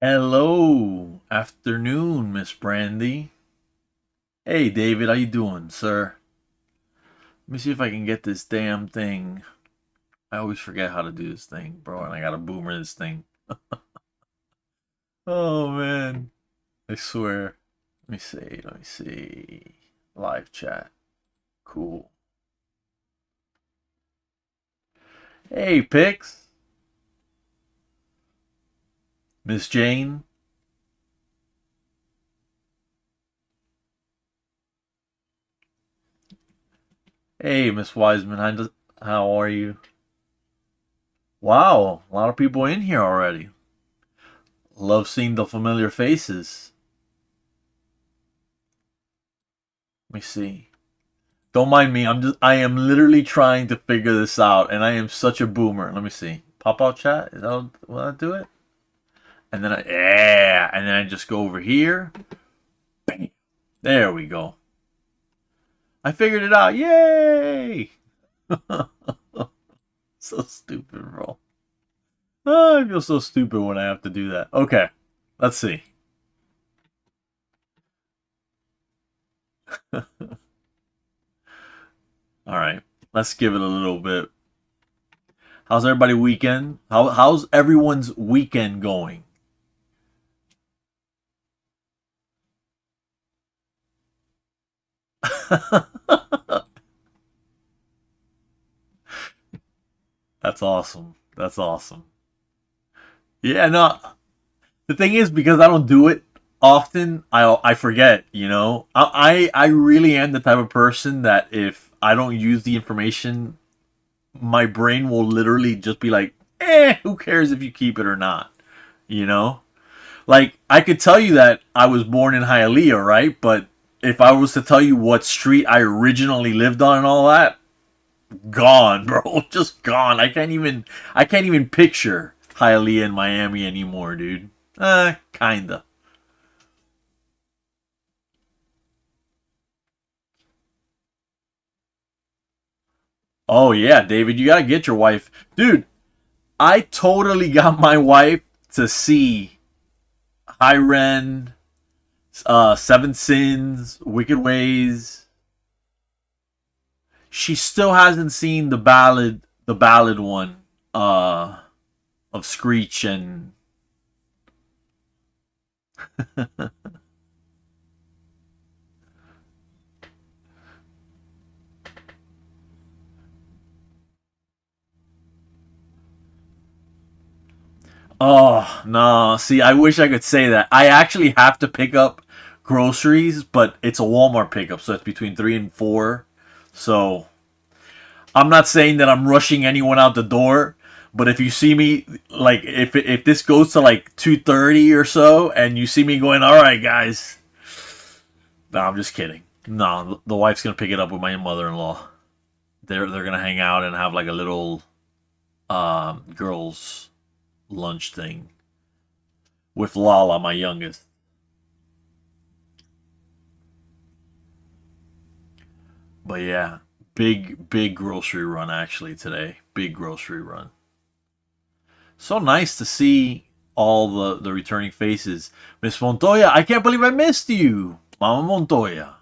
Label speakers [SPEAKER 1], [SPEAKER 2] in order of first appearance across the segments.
[SPEAKER 1] Hello, afternoon, Miss Brandy. Hey, David, how you doing, sir? Let me see if I can get this damn thing. I always forget how to do this thing, bro, and I gotta boomer this thing. Oh man, I swear. Let me see. Let me see. Live chat. Cool. Hey, Pix, Miss Jane. Hey, Miss Wiseman. How are you? Wow, a lot of people in here already. Love seeing the familiar faces. Let me see. Don't mind me. I am literally trying to figure this out, and I am such a boomer. Let me see. Pop out chat. Is that will that do it? And then I just go over here. Bam. There we go. I figured it out. Yay! So stupid, bro. Oh, I feel so stupid when I have to do that. Okay, let's see. All right, let's give it a little bit. How's everybody weekend? How's everyone's weekend going? That's awesome. That's awesome. Yeah, no. The thing is, because I don't do it often, I forget. I really am the type of person that if I don't use the information, my brain will literally just be like, who cares if you keep it or not? You know, like I could tell you that I was born in Hialeah, right? But if I was to tell you what street I originally lived on and all that, gone, bro. Just gone. I can't even picture Hialeah in Miami anymore, dude. Kinda. Oh yeah, David, you gotta get your wife. Dude, I totally got my wife to see High Ren, Seven Sins, Wicked Ways. She still hasn't seen the ballad one, of Screech and Oh, no. See, I wish I could say that. I actually have to pick up groceries, but it's a Walmart pickup, so it's between 3 and 4. So, I'm not saying that I'm rushing anyone out the door, but if you see me like if this goes to like 2:30 or so and you see me going, "All right, guys." No, I'm just kidding. No, the wife's going to pick it up with my mother-in-law. They're going to hang out and have like a little girls lunch thing with Lala, my youngest. But yeah, big grocery run actually today. Big grocery run. So nice to see all the returning faces. Miss Montoya, I can't believe I missed you. Mama Montoya.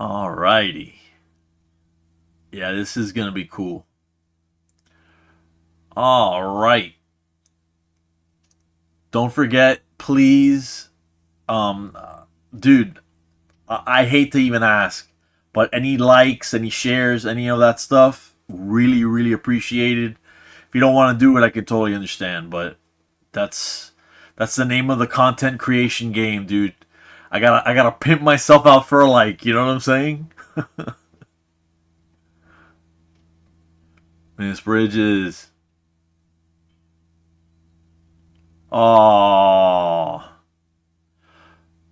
[SPEAKER 1] Alrighty. Yeah, this is gonna be cool. Alright. Don't forget, please, um, dude, I hate to even ask, but any likes, any shares, any of that stuff, really, really appreciated. If you don't want to do it, I can totally understand, but that's that's the name of the content creation game, dude. I gotta pimp myself out for a like. You know what I'm saying? Miss Bridges. Oh,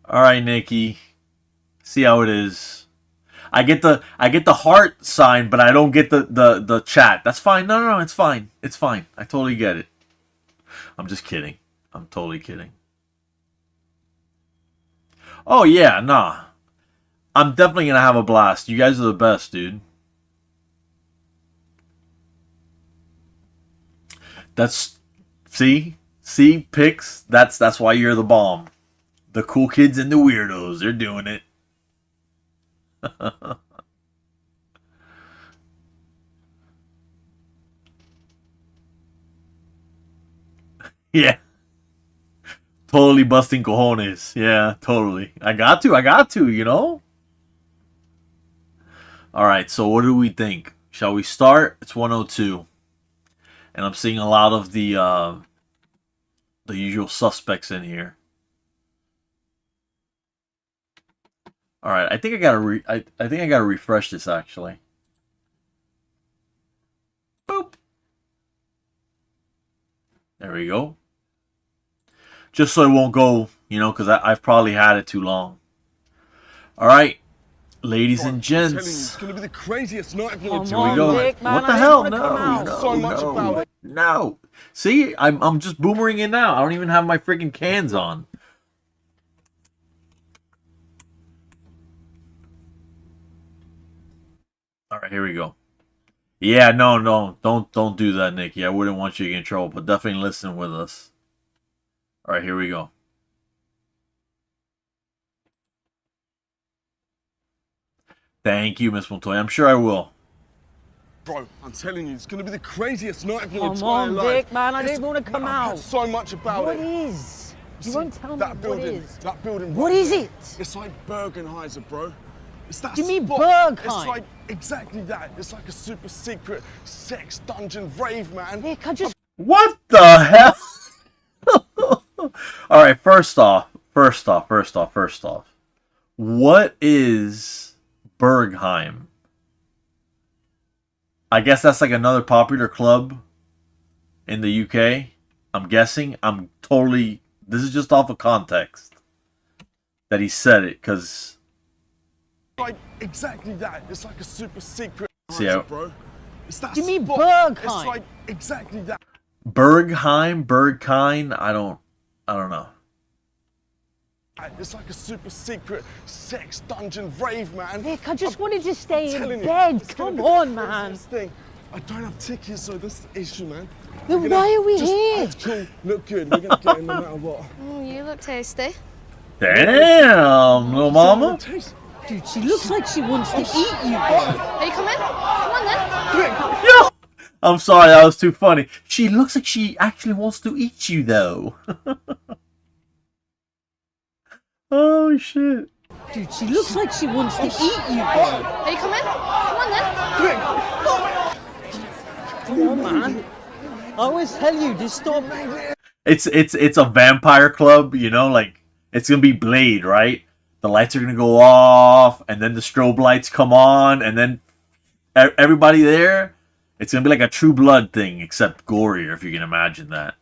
[SPEAKER 1] all right, Nikki. See how it is. I get the heart sign, but I don't get the chat. That's fine. No, no, no, it's fine. It's fine. I totally get it. I'm just kidding. I'm totally kidding. Oh yeah, nah. I'm definitely gonna have a blast. You guys are the best, dude. That's see picks. That's why you're the bomb. The cool kids and the weirdos, they're doing it. Yeah, totally busting cojones. Yeah, totally. I got to, you know? All right, so what do we think? Shall we start? It's 102. And I'm seeing a lot of the usual suspects in here. All right, I think I gotta refresh this actually. Boop. There we go. Just so it won't go, you know, because I've probably had it too long. All right, ladies and gents.
[SPEAKER 2] It's gonna be the craziest night of your
[SPEAKER 1] Here we go.
[SPEAKER 3] Dick, man,
[SPEAKER 1] What the
[SPEAKER 3] I
[SPEAKER 1] hell?
[SPEAKER 3] didn't
[SPEAKER 1] No,
[SPEAKER 3] wanna come out.
[SPEAKER 1] no,
[SPEAKER 2] So much
[SPEAKER 1] no,
[SPEAKER 2] about it.
[SPEAKER 1] no. See, I'm just boomerang it now. I don't even have my freaking cans on. All right, here we go. Yeah, no, don't do that, Nikki. I wouldn't want you to get in trouble, but definitely listen with us. All right, here we go. Thank you, Miss Montoya. I'm sure I will.
[SPEAKER 2] Bro, I'm telling you, it's gonna be the craziest night of your
[SPEAKER 3] Come
[SPEAKER 2] entire
[SPEAKER 3] on,
[SPEAKER 2] life.
[SPEAKER 3] Dick, man, I didn't want to come
[SPEAKER 2] I've heard
[SPEAKER 3] out.
[SPEAKER 2] so much about
[SPEAKER 3] What
[SPEAKER 2] it.
[SPEAKER 3] is? You won't tell me
[SPEAKER 2] that
[SPEAKER 3] what
[SPEAKER 2] building,
[SPEAKER 3] is.
[SPEAKER 2] That building.
[SPEAKER 3] What
[SPEAKER 2] right
[SPEAKER 3] is
[SPEAKER 2] there.
[SPEAKER 3] it?
[SPEAKER 2] It's like Bergenheiser, bro. It's that
[SPEAKER 3] Do you mean
[SPEAKER 2] spot.
[SPEAKER 3] Berghain?
[SPEAKER 2] It's like exactly that. It's like a super secret sex dungeon rave, man.
[SPEAKER 3] Dick, I just...
[SPEAKER 1] What the hell? All right, first off. What is Bergheim? I guess that's like another popular club in the UK. I'm guessing. This is just off of context that he said it, because...
[SPEAKER 2] Like exactly that. It's like a super secret.
[SPEAKER 1] See how...
[SPEAKER 2] bro. It's that
[SPEAKER 3] Do you mean
[SPEAKER 2] spot.
[SPEAKER 3] Bergheim?
[SPEAKER 2] It's like exactly that.
[SPEAKER 1] Bergheim, I don't know.
[SPEAKER 2] It's like a super secret sex dungeon rave, man.
[SPEAKER 3] Dick, I just wanted to stay in
[SPEAKER 2] Telling you,
[SPEAKER 3] bed.
[SPEAKER 2] it's gonna
[SPEAKER 3] Come
[SPEAKER 2] be
[SPEAKER 3] on,
[SPEAKER 2] the
[SPEAKER 3] man.
[SPEAKER 2] craziest thing. I don't have tickets, so that's the issue, man.
[SPEAKER 3] Then
[SPEAKER 2] We're gonna
[SPEAKER 3] why are we
[SPEAKER 2] just
[SPEAKER 3] here?
[SPEAKER 2] act cool, look good. We're gonna get in no matter what.
[SPEAKER 4] You look tasty.
[SPEAKER 1] Damn, little mama.
[SPEAKER 2] Taste.
[SPEAKER 3] Dude, she looks like she wants to eat you, bro.
[SPEAKER 4] Are you coming? Come on then.
[SPEAKER 1] Yo! I'm sorry, that was too funny. She looks like she actually wants to eat you, though. Oh, shit.
[SPEAKER 3] Dude, she looks like she wants to eat you, bro.
[SPEAKER 4] Are you coming? Come on then.
[SPEAKER 3] Come on, man. I always tell you, just stop.
[SPEAKER 1] It's a vampire club, you know, like, it's gonna be Blade, right? The lights are gonna go off, and then the strobe lights come on, and then everybody there, it's gonna be like a True Blood thing, except gorier, if you can imagine that.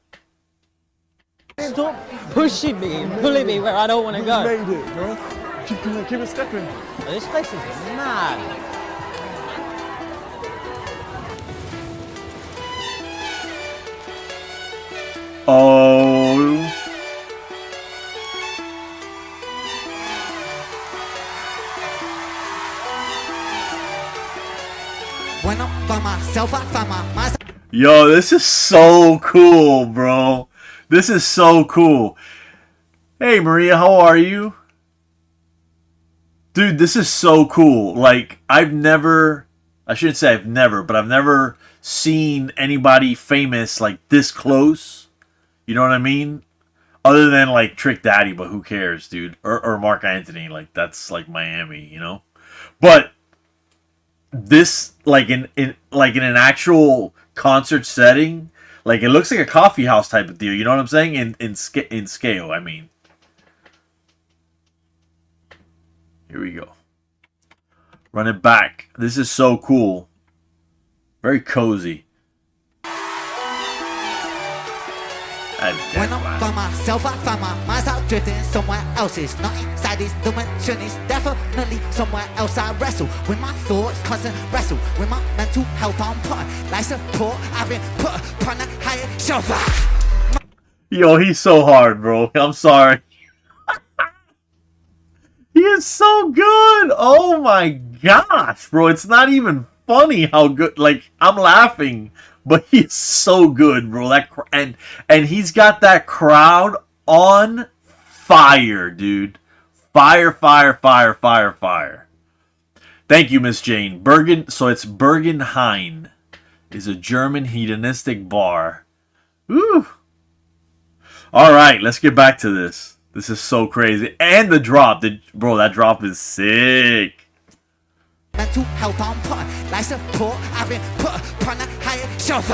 [SPEAKER 3] Stop pushing me and pulling me where I don't want to go.
[SPEAKER 2] Made it, bro. Keep it stepping.
[SPEAKER 3] This place is mad.
[SPEAKER 1] Oh.
[SPEAKER 5] When I'm by myself, I find myself.
[SPEAKER 1] Yo, this is so cool, bro. This is so cool. Hey, Maria, how are you? Dude, this is so cool. Like, I shouldn't say I've never seen anybody famous like this close. You know what I mean? Other than like Trick Daddy, but who cares, dude? Or Mark Anthony, like that's like Miami, you know? But this like in an actual concert setting, like it looks like a coffee house type of deal, you know what I'm saying? In scale, I mean. Here we go. Run it back. This is so cool. Very cozy.
[SPEAKER 5] When I'm by myself, I find myself drifting somewhere else. It's not inside this dimension, it's definitely somewhere else. I wrestle with my thoughts, constant wrestle with my mental health on point. Life support, I've been put upon a higher shelf.
[SPEAKER 1] Yo, he's so hard, bro. I'm sorry. He is so good. Oh my gosh, bro. It's not even funny how good. Like, I'm laughing but he's so good, bro. And he's got that crowd on fire, dude. Fire, fire, fire, fire, fire. Thank you, Miss Jane. So it's Bergenhain is a German hedonistic bar. Woo. All right, let's get back to this. This is so crazy. And the drop. Bro, that drop is sick.
[SPEAKER 5] Mental health on point, like support, I've been put upon a higher shelf.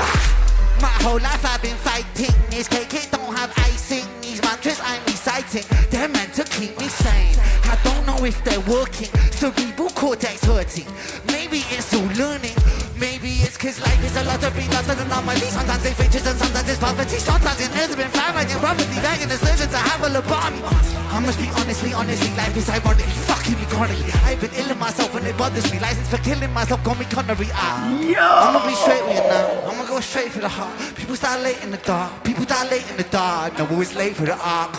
[SPEAKER 5] My whole life I've been fighting. This cake don't have icing. These mantras I'm reciting, they're meant to keep me sane. I don't know if they're working, cerebral cortex hurting. Maybe it's all learning. Maybe it's cause life is a lottery, lots of anomalies. Sometimes they features and sometimes it's poverty. Sometimes it has been famine and property, begging the surgeon to have a lobotomy. I must be honestly, life is ironic, fucking me chronically. I've been ill in myself and it bothers me. License for killing myself, got me connery. I'ma be straight with you now, I'ma go straight for the heart. People start late in the dark, people die late in the dark. No, it's late for the art,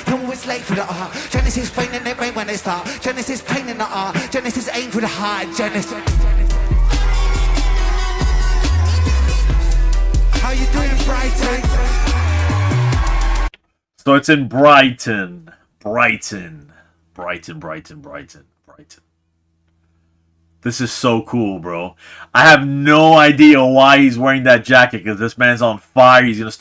[SPEAKER 5] no, it's late for the art. Genesis pain in their brain when they start. Genesis pain in the art, Genesis aim for the heart. Genesis. How you doing, Brighton?
[SPEAKER 1] So it's in Brighton. This is so cool, bro. I have no idea why he's wearing that jacket, because this man's on fire. He's gonna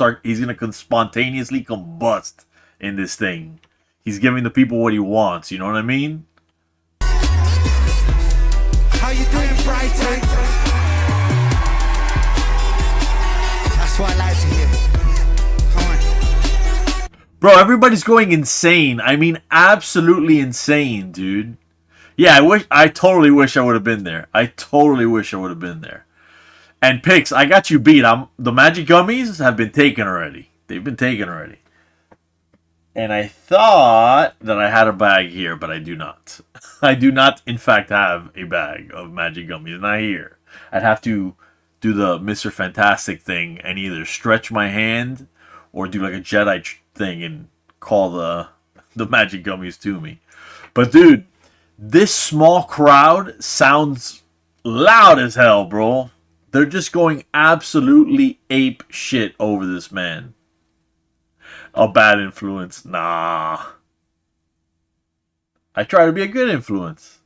[SPEAKER 1] spontaneously combust in this thing. He's giving the people what he wants, you know what I mean?
[SPEAKER 5] How you doing, Brighton? That's what I like to hear. Come on.
[SPEAKER 1] Bro, everybody's going insane. I mean, absolutely insane, dude. Yeah, I totally wish I would have been there. And Pix, I got you beat. The magic gummies have been taken already. They've been taken already. And I thought that I had a bag here, but I do not. I do not, in fact, have a bag of magic gummies. Not here. I'd have to do the Mr. Fantastic thing and either stretch my hand or do like a Jedi thing and call the magic gummies to me. But dude, this small crowd sounds loud as hell, bro. They're just going absolutely ape shit over this man. A bad influence? Nah. I try to be a good influence.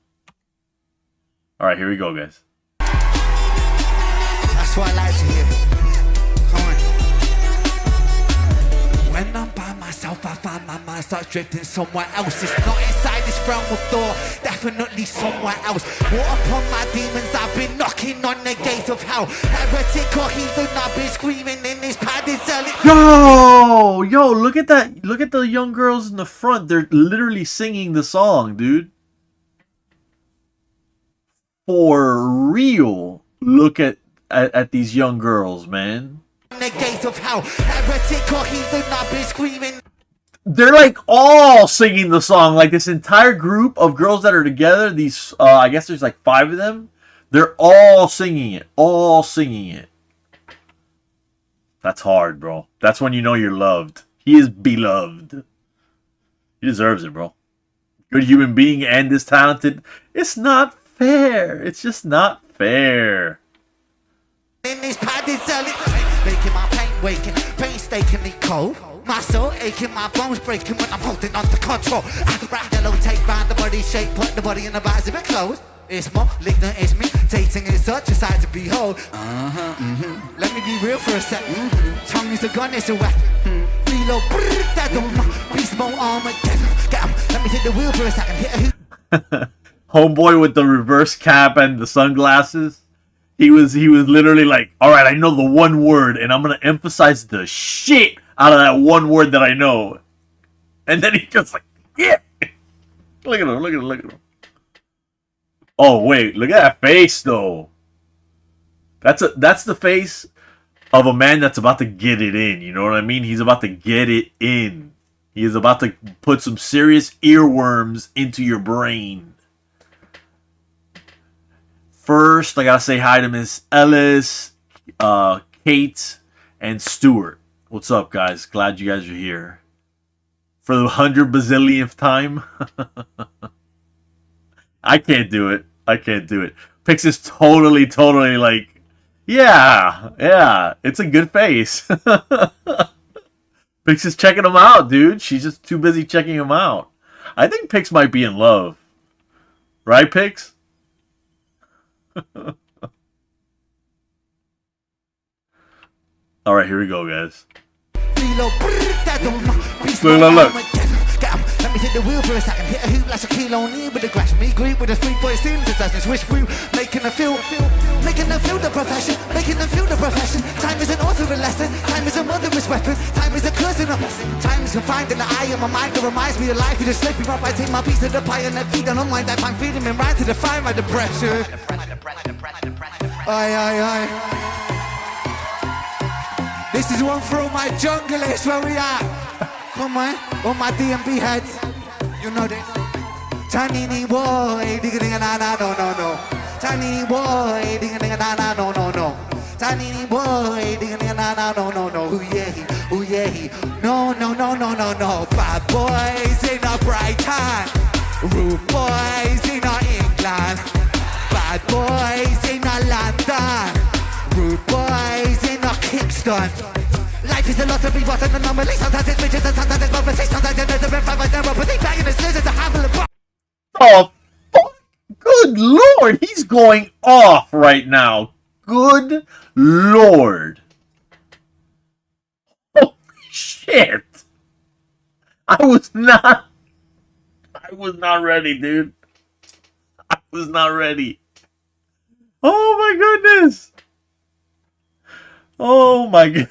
[SPEAKER 1] Alright, here we go, guys.
[SPEAKER 5] That's what I like to hear. Come on. When I'm by myself, I find my mind starts drifting somewhere else. It's not inside this realm of thought, definitely somewhere else. War upon my demons, I've been knocking on the gates of hell. Heretic or heathen, I've been screaming in this padded cell.
[SPEAKER 1] Yo, look at that. Look at the young girls in the front. They're literally singing the song, dude. For real. Look at these young girls, man.
[SPEAKER 5] The gates of hell. Heretic or heathen, I've been screaming.
[SPEAKER 1] They're like all singing the song. Like this entire group of girls that are together. These, I guess there's like 5 of them. They're all singing it. That's hard, bro. That's when you know you're loved. He is beloved. He deserves it, bro. Good human being and this talented. It's not fair. It's just not fair.
[SPEAKER 5] In this padded cell, making my pain waking, painstakingly cold. My soul aching, my bones breaking when I'm holding on to control. I wrap the low tape round the body shape, put the body in the box of it closed. It's more malignant, it's mutating, it's such a sight to behold. Let me be real for a sec. Tongue is a gun, it's a weapon. Reload, that don't know. Beast mode Armageddon. Get 'em. Let me take the wheel for a second. Hit
[SPEAKER 1] Homeboy with the reverse cap and the sunglasses. He was literally like, all right, I know the one word, and I'm gonna emphasize the shit out of that one word that I know. And then he just like, yeah. Look at him. Oh wait, look at that face though. That's the face of a man that's about to get it in. You know what I mean? He's about to get it in. He is about to put some serious earworms into your brain. First, I gotta say hi to Miss Ellis, Kate, and Stuart. What's up, guys? Glad you guys are here. For the 100 bazillionth time. I can't do it. Pix is totally like, Yeah, yeah, it's a good face. Pix is checking him out, dude. She's just too busy checking him out. I think Pix might be in love. Right, Pix? All right, here we go, guys. Look, look, look.
[SPEAKER 5] Let me take the wheel for a second. Hit a hoop like Shaquille O'Neal with a grass. Me green with a 3-point student assessments. Wish we making them feel the profession. Making them feel the profession. Time is an author a lesson. Time is a mother's weapon. Time is a curse and a blessing. Time is confined in the eye of my mind that reminds me of life. You just slip me up. I take my piece of the pie and then feed on unwind. I find freedom and right to defy my depression. Aye, aye, aye. This is one for all my junglers where we are. Come on, all my DMB heads. You know this. Tanini boy, digga digga na na no no no. Tanini boy, digga digga na na no no no. Tanini boy, digga digga na na no no no. Ooh yeah, ooh yeah. No no no no no no. Bad boys in a Brighton. Rude boys in a England. Bad boys in a London. Rude boys in a Kingston. Life is a lottery, what an anomaly. Sometimes it's bitches and sometimes it's poverty. Sometimes it's the red five, but they bang in the scissors to handle the
[SPEAKER 1] Oh, fuck. Good lord, he's going off right now. Good lord. Holy shit. I was not ready, dude. I was not ready. Oh my goodness. Oh my god.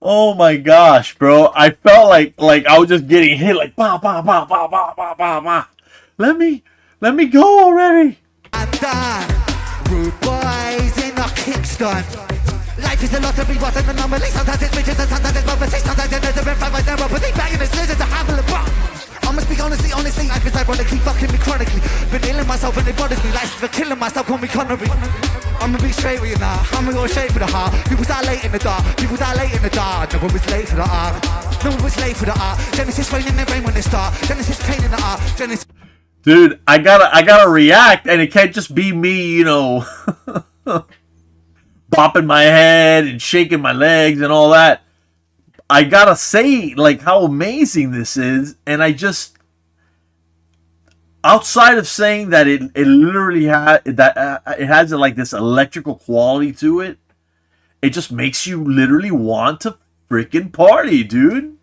[SPEAKER 1] Oh my gosh, bro. I felt like I was just getting hit like bah bah bah bah bah bah bah bah. Let me go already.
[SPEAKER 5] Rude boys in a Kingston. Life is a lottery, what an anomaly. Sometimes it's bitches and sometimes it's poverty. Sometimes it's the red five, but they bang in the scissors to handle the bomb. I must speak honestly, life is ironically fucking me chronically. Been ailing myself and it bothers me. Life for killing myself, call me Connery. I'ma be straight with you now. I'ma go straight for the heart. People die late in the dark. People die late in the dark. No one was late for the art. No one was late for the art. Genesis rain in the rain when they start. Genesis pain in the art. Genesis.
[SPEAKER 1] Dude, I gotta react, and it can't just be me, you know, bopping my head and shaking my legs and all that. I gotta say, like, how amazing this is, and I just, outside of saying that it literally it has like this electrical quality to it, it just makes you literally want to freaking party, dude.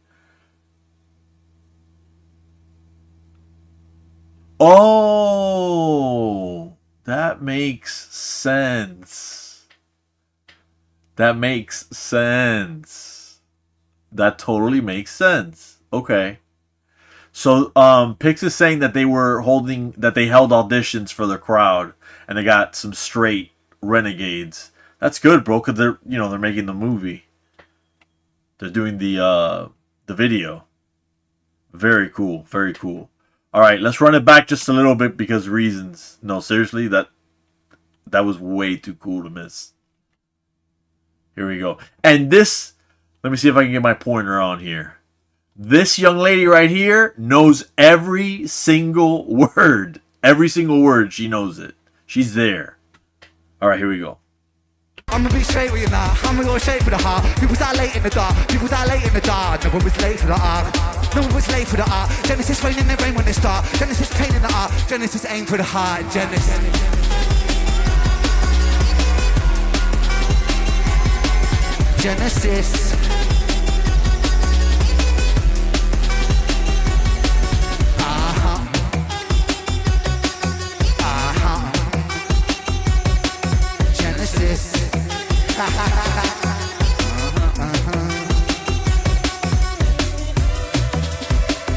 [SPEAKER 1] Oh, that makes sense. That makes sense. That totally makes sense. Okay. So, Pix is saying that they held auditions for the crowd, and they got some straight renegades. That's good, bro, because they're making the movie. They're doing the video. Very cool, very cool. All right, let's run it back just a little bit because reasons. No, seriously, that was way too cool to miss. Here we go. And this, let me see if I can get my pointer on here. This young lady right here knows every single word. Every single word, she knows it. She's there. All right, here we go.
[SPEAKER 5] I'ma be straight with you now. I'ma go straight for the heart. People die late in the dark. People die late in the dark. No one was late for the art. No one was late for the art. Genesis rain in the rain when they start. Genesis pain in the art. Genesis aim for the heart. Genesis. Genesis. Genesis.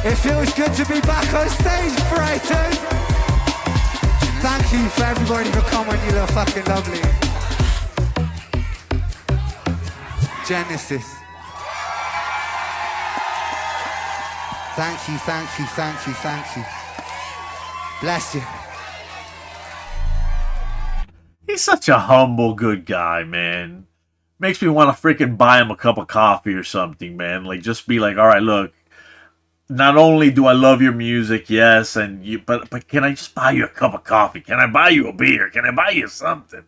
[SPEAKER 5] It feels good to be back on stage, Brighton. Thank you for everybody for coming, you look fucking lovely. Genesis. Thank you, thank you, thank you, thank you. Bless you.
[SPEAKER 1] He's such a humble, good guy, man. Makes me want to freaking buy him a cup of coffee or something, man. Like, just be like, all right, look, not only do I love your music, yes, and you, but can I just buy you a cup of coffee? Can I buy you a beer? Can I buy you something?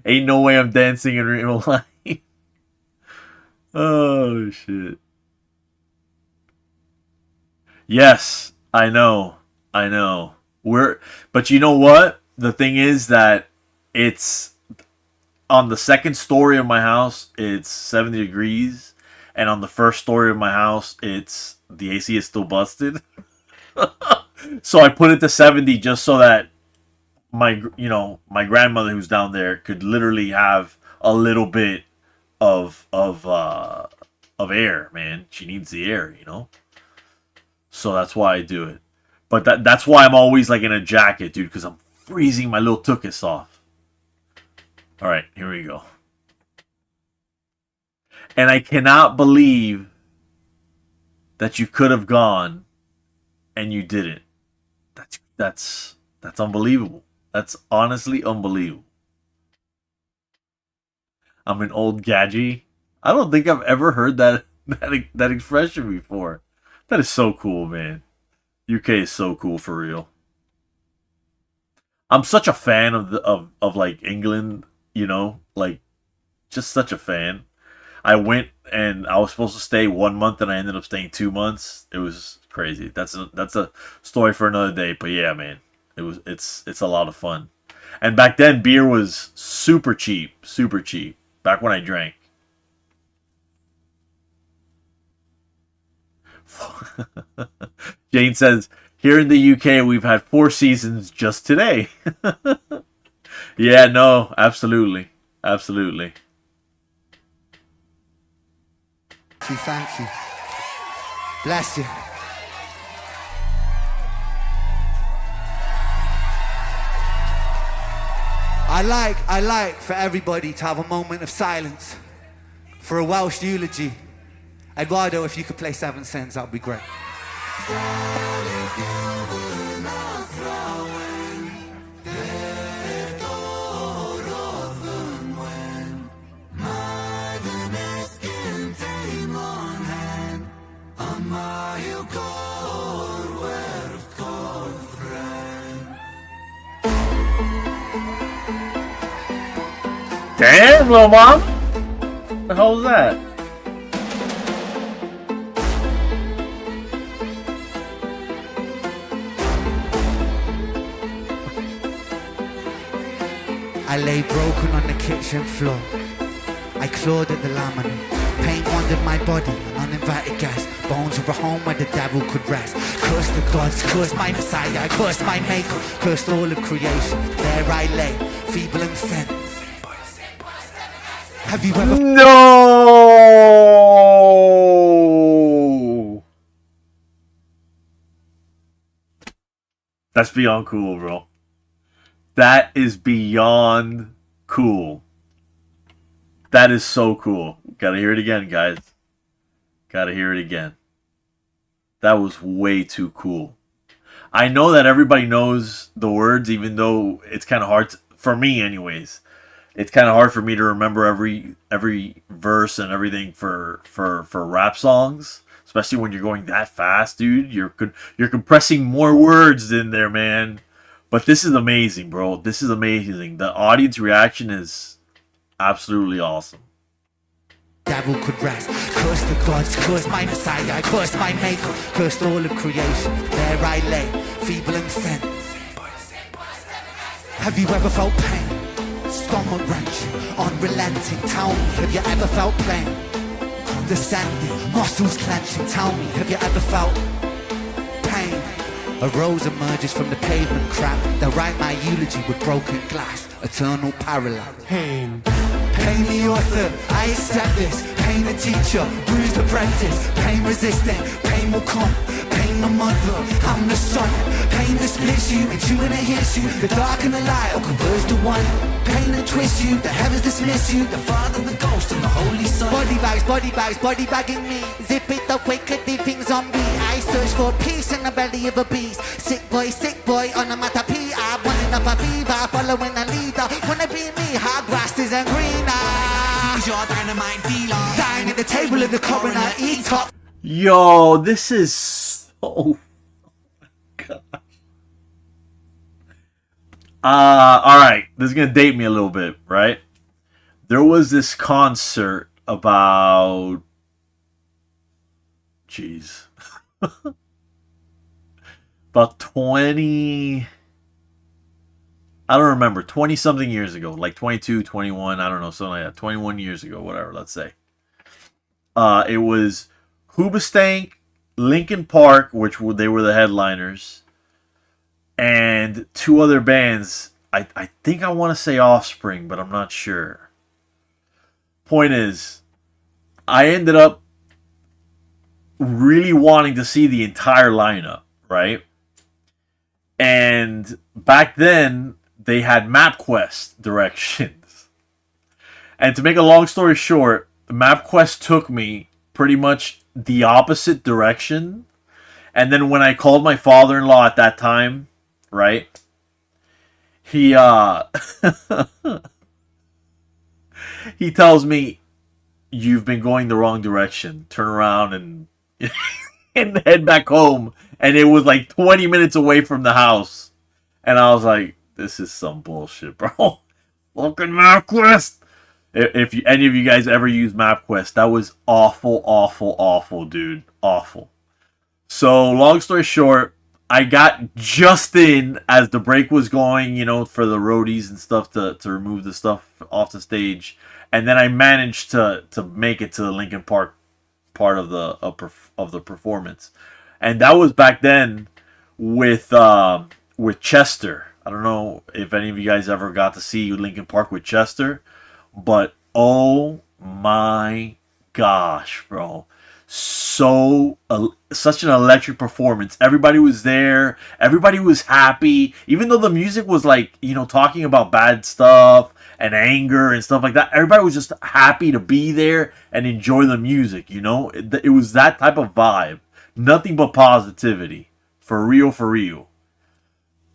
[SPEAKER 1] Ain't no way I'm dancing in real life. Oh shit. Yes, I know. I know. But you know what? The thing is that it's on the second story of my house, it's 70 degrees, and on the first story of my house, it's the AC is still busted. So I put it to 70 just so that my grandmother who's down there could literally have a little bit of air, man. She needs the air, you know. So that's why I do it. But that's why I'm always like in a jacket, dude, because I'm freezing my little tuchus off. All right, here we go. And I cannot believe that you could have gone and you didn't. That's unbelievable. That's honestly unbelievable. I'm an old gadgy. I don't think I've ever heard that expression before. That is so cool, man. UK is so cool for real. I'm such a fan of like England, you know, like just such a fan. I went and I was supposed to stay 1 month and I ended up staying 2 months. It was crazy. That's a story for another day. But yeah, man, it's a lot of fun. And back then, beer was super cheap. Back when I drank. Jane says, here in the UK, we've had 4 seasons just today. Yeah, no, absolutely. Absolutely.
[SPEAKER 5] Thank you. Bless you. I like for everybody to have a moment of silence for a Welsh eulogy. Eduardo, if you could play 7 Sins, that would be great.
[SPEAKER 1] Damn, little mom! What the hell was that?
[SPEAKER 5] I lay broken on the kitchen floor. I clawed at the laminate. Pain wandered my body, an uninvited guest. Bones of a home where the devil could rest. Curse the gods, curse my messiah, curse my maker, cursed all of creation. There I lay, feeble and thin. Have you ever...
[SPEAKER 1] No! That's beyond cool, bro. That is beyond cool. That is so cool. Gotta hear it again, guys. Gotta hear it again. That was way too cool. I know that everybody knows the words, even though it's kind of hard for me anyways. It's kind of hard for me to remember every verse and everything for rap songs, especially when you're going that fast, dude. You're compressing more words in there, man. But this is amazing, bro. This is amazing. The audience reaction is absolutely awesome.
[SPEAKER 5] Devil could rest. Curse the gods, curse my messiah, curse my maker, cursed all of creation. There I lay, feeble and thin. Have you ever felt pain? Stomach wrenching, unrelenting. Tell me, have you ever felt pain? Descending, muscles clenching. Tell me, have you ever felt pain? A rose emerges from the pavement crack. They'll write my eulogy with broken glass. Eternal parallel.
[SPEAKER 2] Pain.
[SPEAKER 5] Pain the author, I accept this. Pain the teacher, bruised apprentice. Pain resistant, pain will come. Pain the mother, I'm the son. Pain that splits you, and you and it hits you. The dark and the light all converge to one. Pain that twists you, the heavens dismiss you. The Father, the Ghost, and the Holy Son. Body bagging me. Zip it up, wicked things on me. I search for peace in the belly of a beast. Sick boy, on a matapia. Running up a fever, following a leader. Wanna be me, hard grasses and greener. You're dynamite dealer. the table of the coroner, eat up.
[SPEAKER 1] Yo, this is so... God. Alright, this is gonna date me a little bit, right? There was this concert about... Jeez. About 20... I don't remember, 20-something years ago. Like 22, 21, I don't know, something like that. 21 years ago, whatever, let's say. It was Hoobastank, Linkin Park, which they were the headliners, and two other bands. I think I want to say Offspring, but I'm not sure. Point is, I ended up really wanting to see the entire lineup, right? And back then, they had MapQuest directions. And to make a long story short, MapQuest took me pretty much the opposite direction. And then when I called my father-in-law at that time, right? He he tells me, "You've been going the wrong direction. Turn around and and head back home." And it was like 20 minutes away from the house. And I was like, this is some bullshit, bro. Fucking MapQuest. If any of you guys ever use MapQuest, that was awful, awful, awful, dude. Awful. So, long story short, I got just in as the break was going, you know, for the roadies and stuff to remove the stuff off the stage. And then I managed to make it to the Linkin Park part of the performance. And that was back then with Chester. I don't know if any of you guys ever got to see Linkin Park with Chester, but oh my gosh, bro. Such an electric performance. Everybody was there. Everybody was happy. Even though the music was like, you know, talking about bad stuff and anger and stuff like that, everybody was just happy to be there and enjoy the music, you know? It was that type of vibe. Nothing but positivity. For real, for real.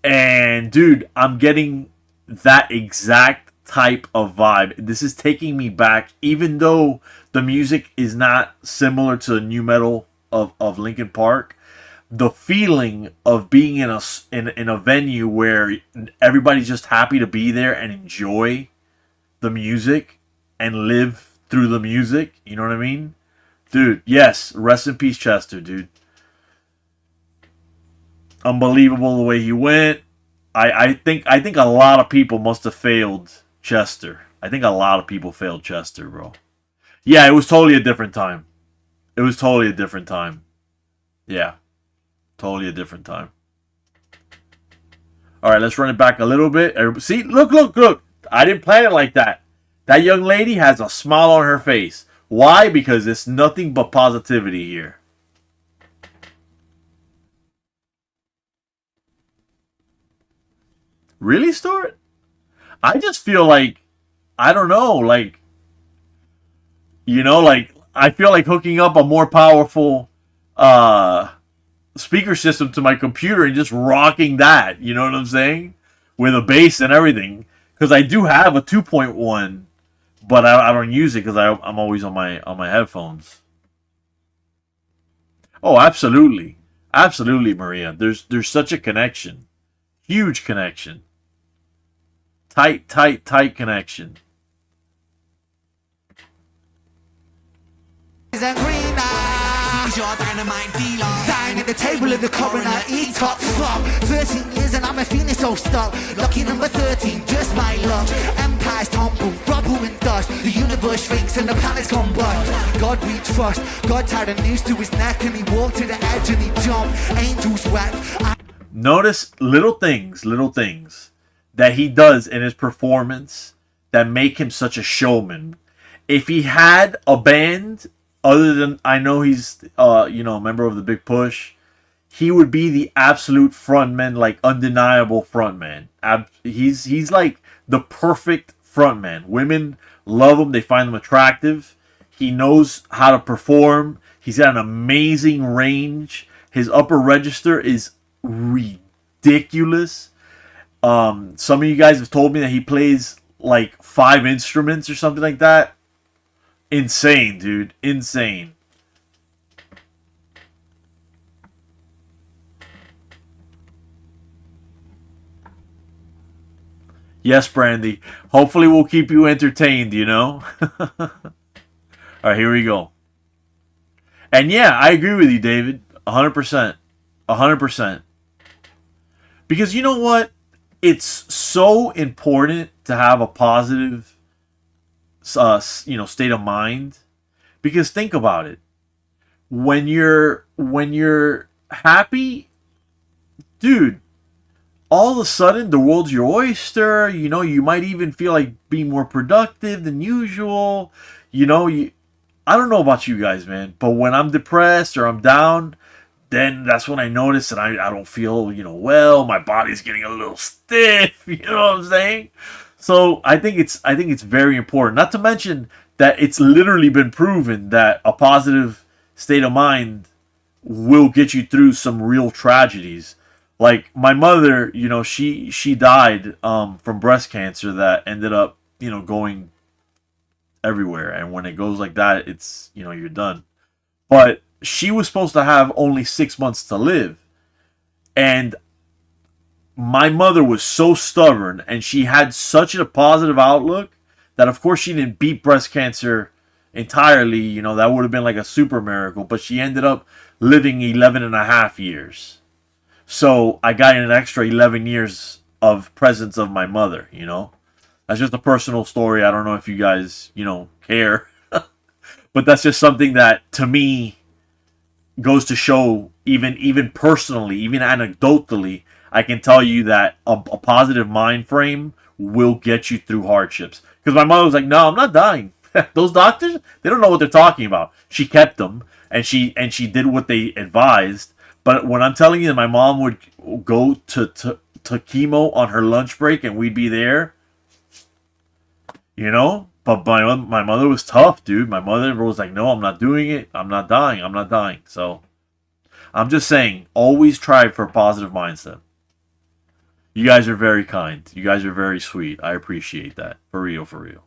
[SPEAKER 1] And, dude, I'm getting that exact type of vibe. This is taking me back, even though the music is not similar to the new metal of Linkin Park. The feeling of being in a venue where everybody's just happy to be there and enjoy the music and live through the music. You know what I mean? Dude, yes, rest in peace, Chester, dude. Unbelievable the way he went. I think a lot of people must have failed Chester. I think a lot of people failed Chester, bro. Yeah, it was totally a different time. It was totally a different time. Yeah. Totally a different time. Alright, let's run it back a little bit. See, look. I didn't plan it like that. That young lady has a smile on her face. Why? Because it's nothing but positivity here. Really, Stuart? I just feel like, I don't know, like, you know, like, I feel like hooking up a more powerful speaker system to my computer and just rocking that, you know what I'm saying? With a bass and everything. Because I do have a 2.1, but I don't use it because I'm always on my headphones. Oh, absolutely. Absolutely, Maria. There's such a connection. Huge connection. Tight connection.
[SPEAKER 5] And green eyes, your dynamite dealer. Dying at the table of the coroner, eat top flop. 13 years and I'm a feeling so stuck. Lucky number 13, just my luck. Empires tumble, rubble and dust. The universe shrinks and the planets come bust. God we trust. God tied a noose to his neck and he walked to the edge and he jumped. Angels wept.
[SPEAKER 1] Notice little things that he does in his performance that make him such a showman. If he had a band, other than, I know he's, a member of the Big Push, he would be the absolute frontman, like undeniable frontman. He's like the perfect frontman. Women love him. They find him attractive. He knows how to perform. He's got an amazing range. His upper register is ridiculous. Some of you guys have told me that he plays like 5 instruments or something like that. Insane, dude. Insane. Yes, Brandy. Hopefully we'll keep you entertained, you know? All right, here we go. And yeah, I agree with you, David. 100%. 100%. Because you know what? It's so important to have a positive state of mind. Because think about it. When you're happy, dude, all of a sudden the world's your oyster. You know, you might even feel like being more productive than usual. You know, I don't know about you guys, man, but when I'm depressed or I'm down, then that's when I notice that I don't feel, well. My body's getting a little stiff. You know what I'm saying? So I think it's very important. Not to mention that it's literally been proven that a positive state of mind will get you through some real tragedies. Like my mother, she died from breast cancer that ended up, going everywhere. And when it goes like that, it's, you're done. But she was supposed to have only 6 months to live. And my mother was so stubborn and she had such a positive outlook that, of course, she didn't beat breast cancer entirely. That would have been like a super miracle. But she ended up living 11 and a half years. So I got an extra 11 years of presence of my mother, That's just a personal story. I don't know if you guys, care. But that's just something that, to me, goes to show, even personally, even anecdotally, I can tell you that a positive mind frame will get you through hardships. Because my mother was like, no, I'm not dying. Those doctors, they don't know what they're talking about. She kept them, and she did what they advised. But when I'm telling you that my mom would go to chemo on her lunch break and we'd be there, But my mother was tough, dude. My mother was like, no, I'm not doing it. I'm not dying. I'm not dying. So I'm just saying, always try for a positive mindset. You guys are very kind. You guys are very sweet. I appreciate that. For real, for real.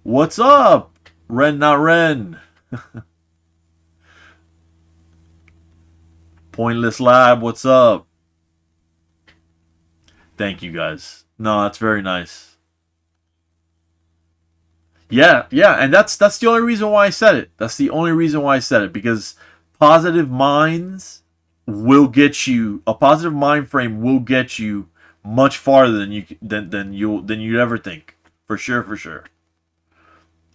[SPEAKER 1] What's up? Ren, not Ren. Pointless Lab, what's up? Thank you guys. No, that's very nice. Yeah, and that's the only reason why I said it. That's the only reason why I said it, because positive minds will get you, a positive mind frame will get you much farther than you ever think. For sure, for sure.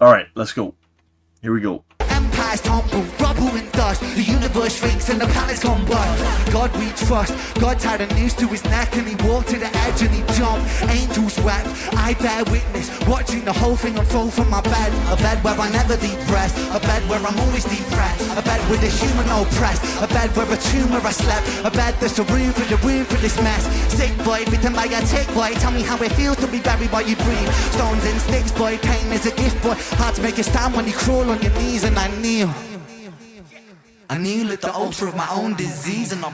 [SPEAKER 1] All right, let's go. Here we go.
[SPEAKER 5] Empires tumble, rubble and dust. The universe shrinks and the planets combust. God we trust. God tied a noose to his neck and he walked to the edge and he jumped. Angels wept. I bear witness, watching the whole thing unfold from my bed. A bed where I never depressed. A bed where I'm always depressed. A bed with a human oppressed. A bed where a tumor I slept. A bed that's a room for this mess. Sick boy, bitten by a tick boy. Tell me how it feels to be buried while you breathe. Stones and sticks boy, pain is a gift boy. Hard to make a stand when you crawl on your knees, and I kneel at the altar of my own disease, and I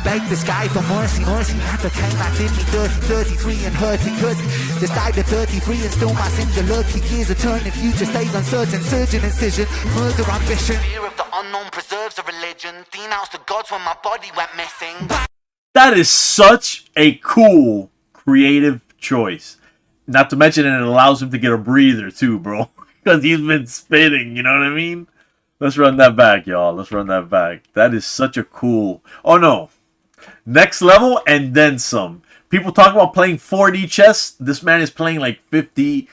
[SPEAKER 5] beg the sky for mercy, not the time I did me dirty, 33 and hurting, cause this died at 33 and still my sins are lurking. Years of turning, future stays uncertain, surgeon incision, murder ambition. Fear of the unknown preserves a religion, denounced the gods when my body went missing.
[SPEAKER 1] That is such a cool, creative choice. Not to mention, it allows him to get a breather too, bro. Because he's been spitting, you know what I mean? Let's run that back, y'all. Let's run that back. That is such a cool... Oh, no. Next level and then some. People talk about playing 4D chess. This man is playing like 50...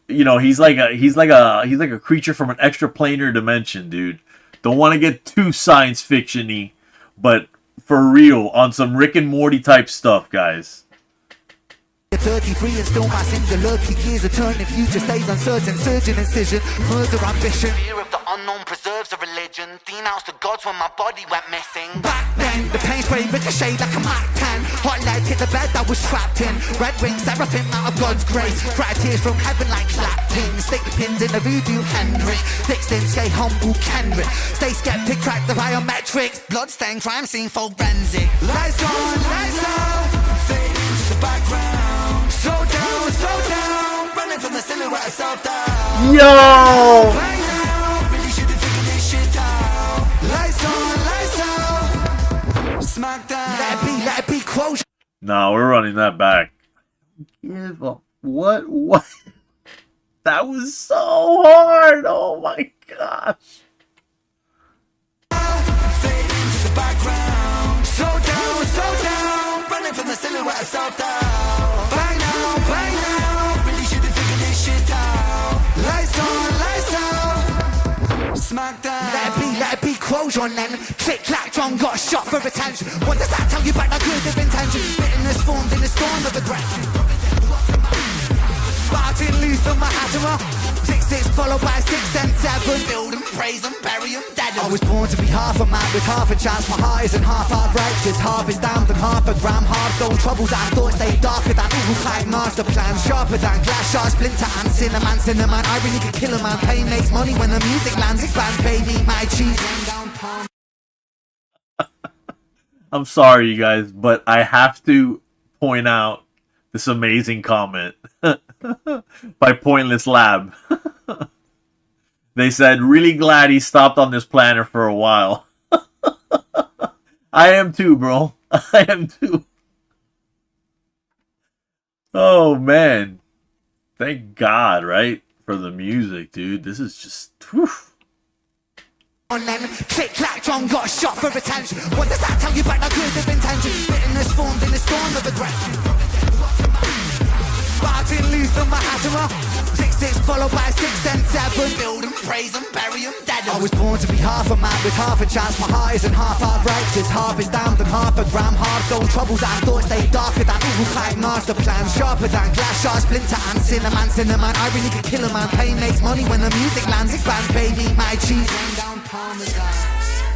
[SPEAKER 1] he's like a creature from an extraplanar dimension, dude. Don't want to get too science fiction-y, but for real, on some Rick and Morty type stuff, guys.
[SPEAKER 5] 33 and still my sins are lurking. Years of turning, future stays uncertain, surgeon incision, murder ambition. Fear of the unknown preserves a religion, denounced the gods when my body went missing. Back then, the pain spray ricochet like a Mac 10. Hot lead hit the bed I was trapped in. Red wings, seraphim out of God's grace. Cried tears from heaven like clapping. Stick pins in the voodoo Henry. Thick skin, stay humble Kenrick. Stay skeptic, crack the biometrics. Bloodstain, crime scene, forensic. Lights on, fade into the background. Slow down, running from the silhouette of self-doubt.
[SPEAKER 1] Yo!
[SPEAKER 5] Right now, really should have figured this shit out. Lights on, lights out. Smack down. Let it be, quote.
[SPEAKER 1] Nah, we're running that back. Give up. What? That was so hard. Oh my gosh.
[SPEAKER 5] Fade into the background. Slow down. Running from the silhouette of self-doubt. By now. Really should have figured this shit out. Lights on, lights out. Smack down. Let it be, quote on then. Click, clack, drum, got a shot for attention. What does that tell you about that good of intention? Bitterness formed in a storm of aggression. Barton loose from my hammer. 6-6 followed by 6 then 7. Build them, praise them, bury them, dead. I was born to be half a man with half a chance. My heart isn't half outrageous. Half is damned and half a gram. Half those troubles and thoughts stay darker than who climb master plans. Sharper than glass sharp splinter and cinnamon. I really could kill a man. Pain makes money when the music lands. Expands, baby, my cheese.
[SPEAKER 1] I'm sorry, you guys, but I have to point out this amazing comment by Pointless Lab. They said, really glad he stopped on this planner for a while. I am too, bro. I am too. Oh, man. Thank God, right? For the music, dude. This is just... Whew.
[SPEAKER 5] On them, click, clack, drum, got a shot for attention. What does that tell you about that good of intention? Bitterness formed in a storm of aggression. Barton loose from my hammer. 6-6 followed by 6 then 7. Build them, praise them, bury them, dead. I was born to be half a man with half a chance. My heart isn't half outrageous. Half is damned and half a gram. Half those troubles and thoughts stay darker than who climb master plans. Sharper than glass sharp splinter and cinnamon. I really could kill a man. Pain makes money when the music lands. Expands, baby, my cheese.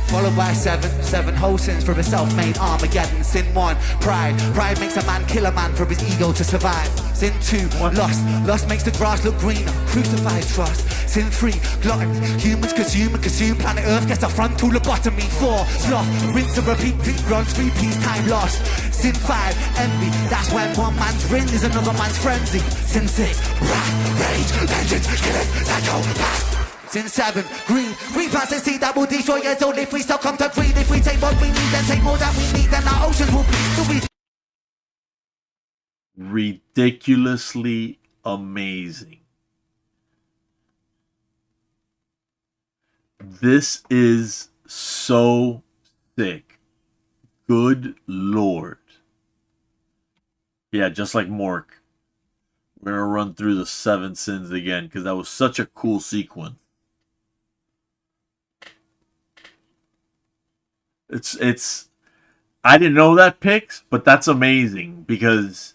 [SPEAKER 5] Followed by 7 whole sins for a self-made Armageddon. Sin 1, pride makes a man kill a man for his ego to survive. Sin 2, lust makes the grass look greener, crucifies trust. Sin 3, gluttony, humans consume planet Earth gets a frontal lobotomy. 4, sloth, rinse and repeat, runs 3 piece time lost. Sin 5, envy, that's when one man's ring is another man's frenzy. Sin 6, wrath, rage, vengeance, killing, psychopath. Sin 7, green plants and seed that will destroy us all if we still come to greed. If we take what we need, then take more than we need, then our oceans will bleed. So we
[SPEAKER 1] ridiculously amazing. This is so sick. Good Lord. Yeah, just like Mork. We're going to run through the 7 sins again because that was such a cool sequence. It's I didn't know that picks, but that's amazing because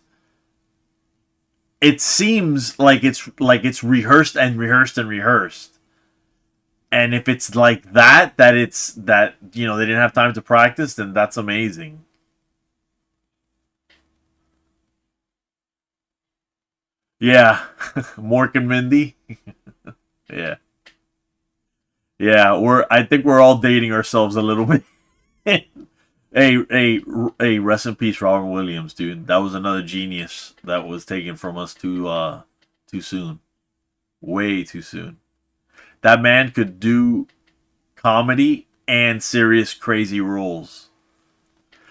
[SPEAKER 1] it seems like it's rehearsed and rehearsed and rehearsed. And if it's like that it's that, you know, they didn't have time to practice, then that's amazing. Yeah, Mork and Mindy. Yeah. Yeah, I think we're all dating ourselves a little bit. Hey, rest in peace, Robin Williams, dude. That was another genius that was taken from us too soon. Way too soon. That man could do comedy and serious crazy roles.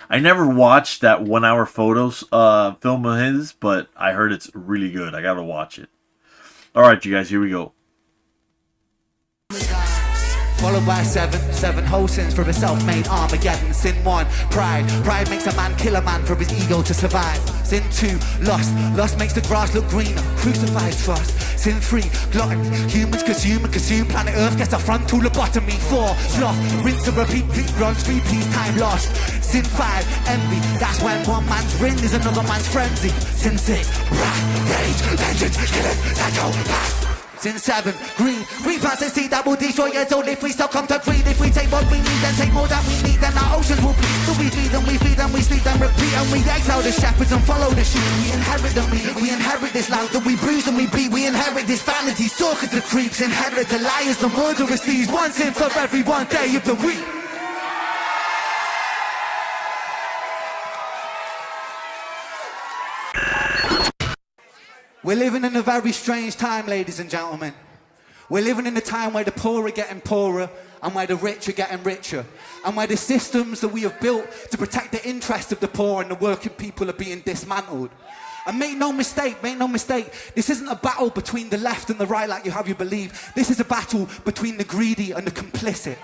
[SPEAKER 1] I never watched that 1 hour photos film of his, but I heard it's really good. I gotta watch it. Alright, you guys, here we go.
[SPEAKER 5] Followed by 7 whole sins for a self-made Armageddon. Sin 1, pride makes a man kill a man for his ego to survive. Sin 2, lust makes the grass look greener, crucifies trust. Sin 3, gluttony, humans consume planet Earth gets a frontal lobotomy. 4, sloth, rinse and repeat, runs 3 piece time lost. Sin 5, envy, that's when one man's ring is another man's frenzy. Sin 6, wrath, rage, vengeance, killing, psychopath. Sin 7, green plants and seed that will destroy us all if we still come to greed. If we take what we need, then take more than we need, then our oceans will bleed. So we feed and we feed and we sleep and repeat, and we exile the shepherds and follow the sheep. We inherit the meat, we inherit this land that we bruise and we bleed. We inherit this vanity, stalkers, the creeps, inherit the liars, the murderous thieves. One sin for every one day of the week. We're living in a very strange time, ladies and gentlemen. We're living in a time where the poor are getting poorer and where the rich are getting richer, and where the systems that we have built to protect the interests of the poor and the working people are being dismantled. And make no mistake, this isn't a battle between the left and the right like you have you believe. This is a battle between the greedy and the complicit.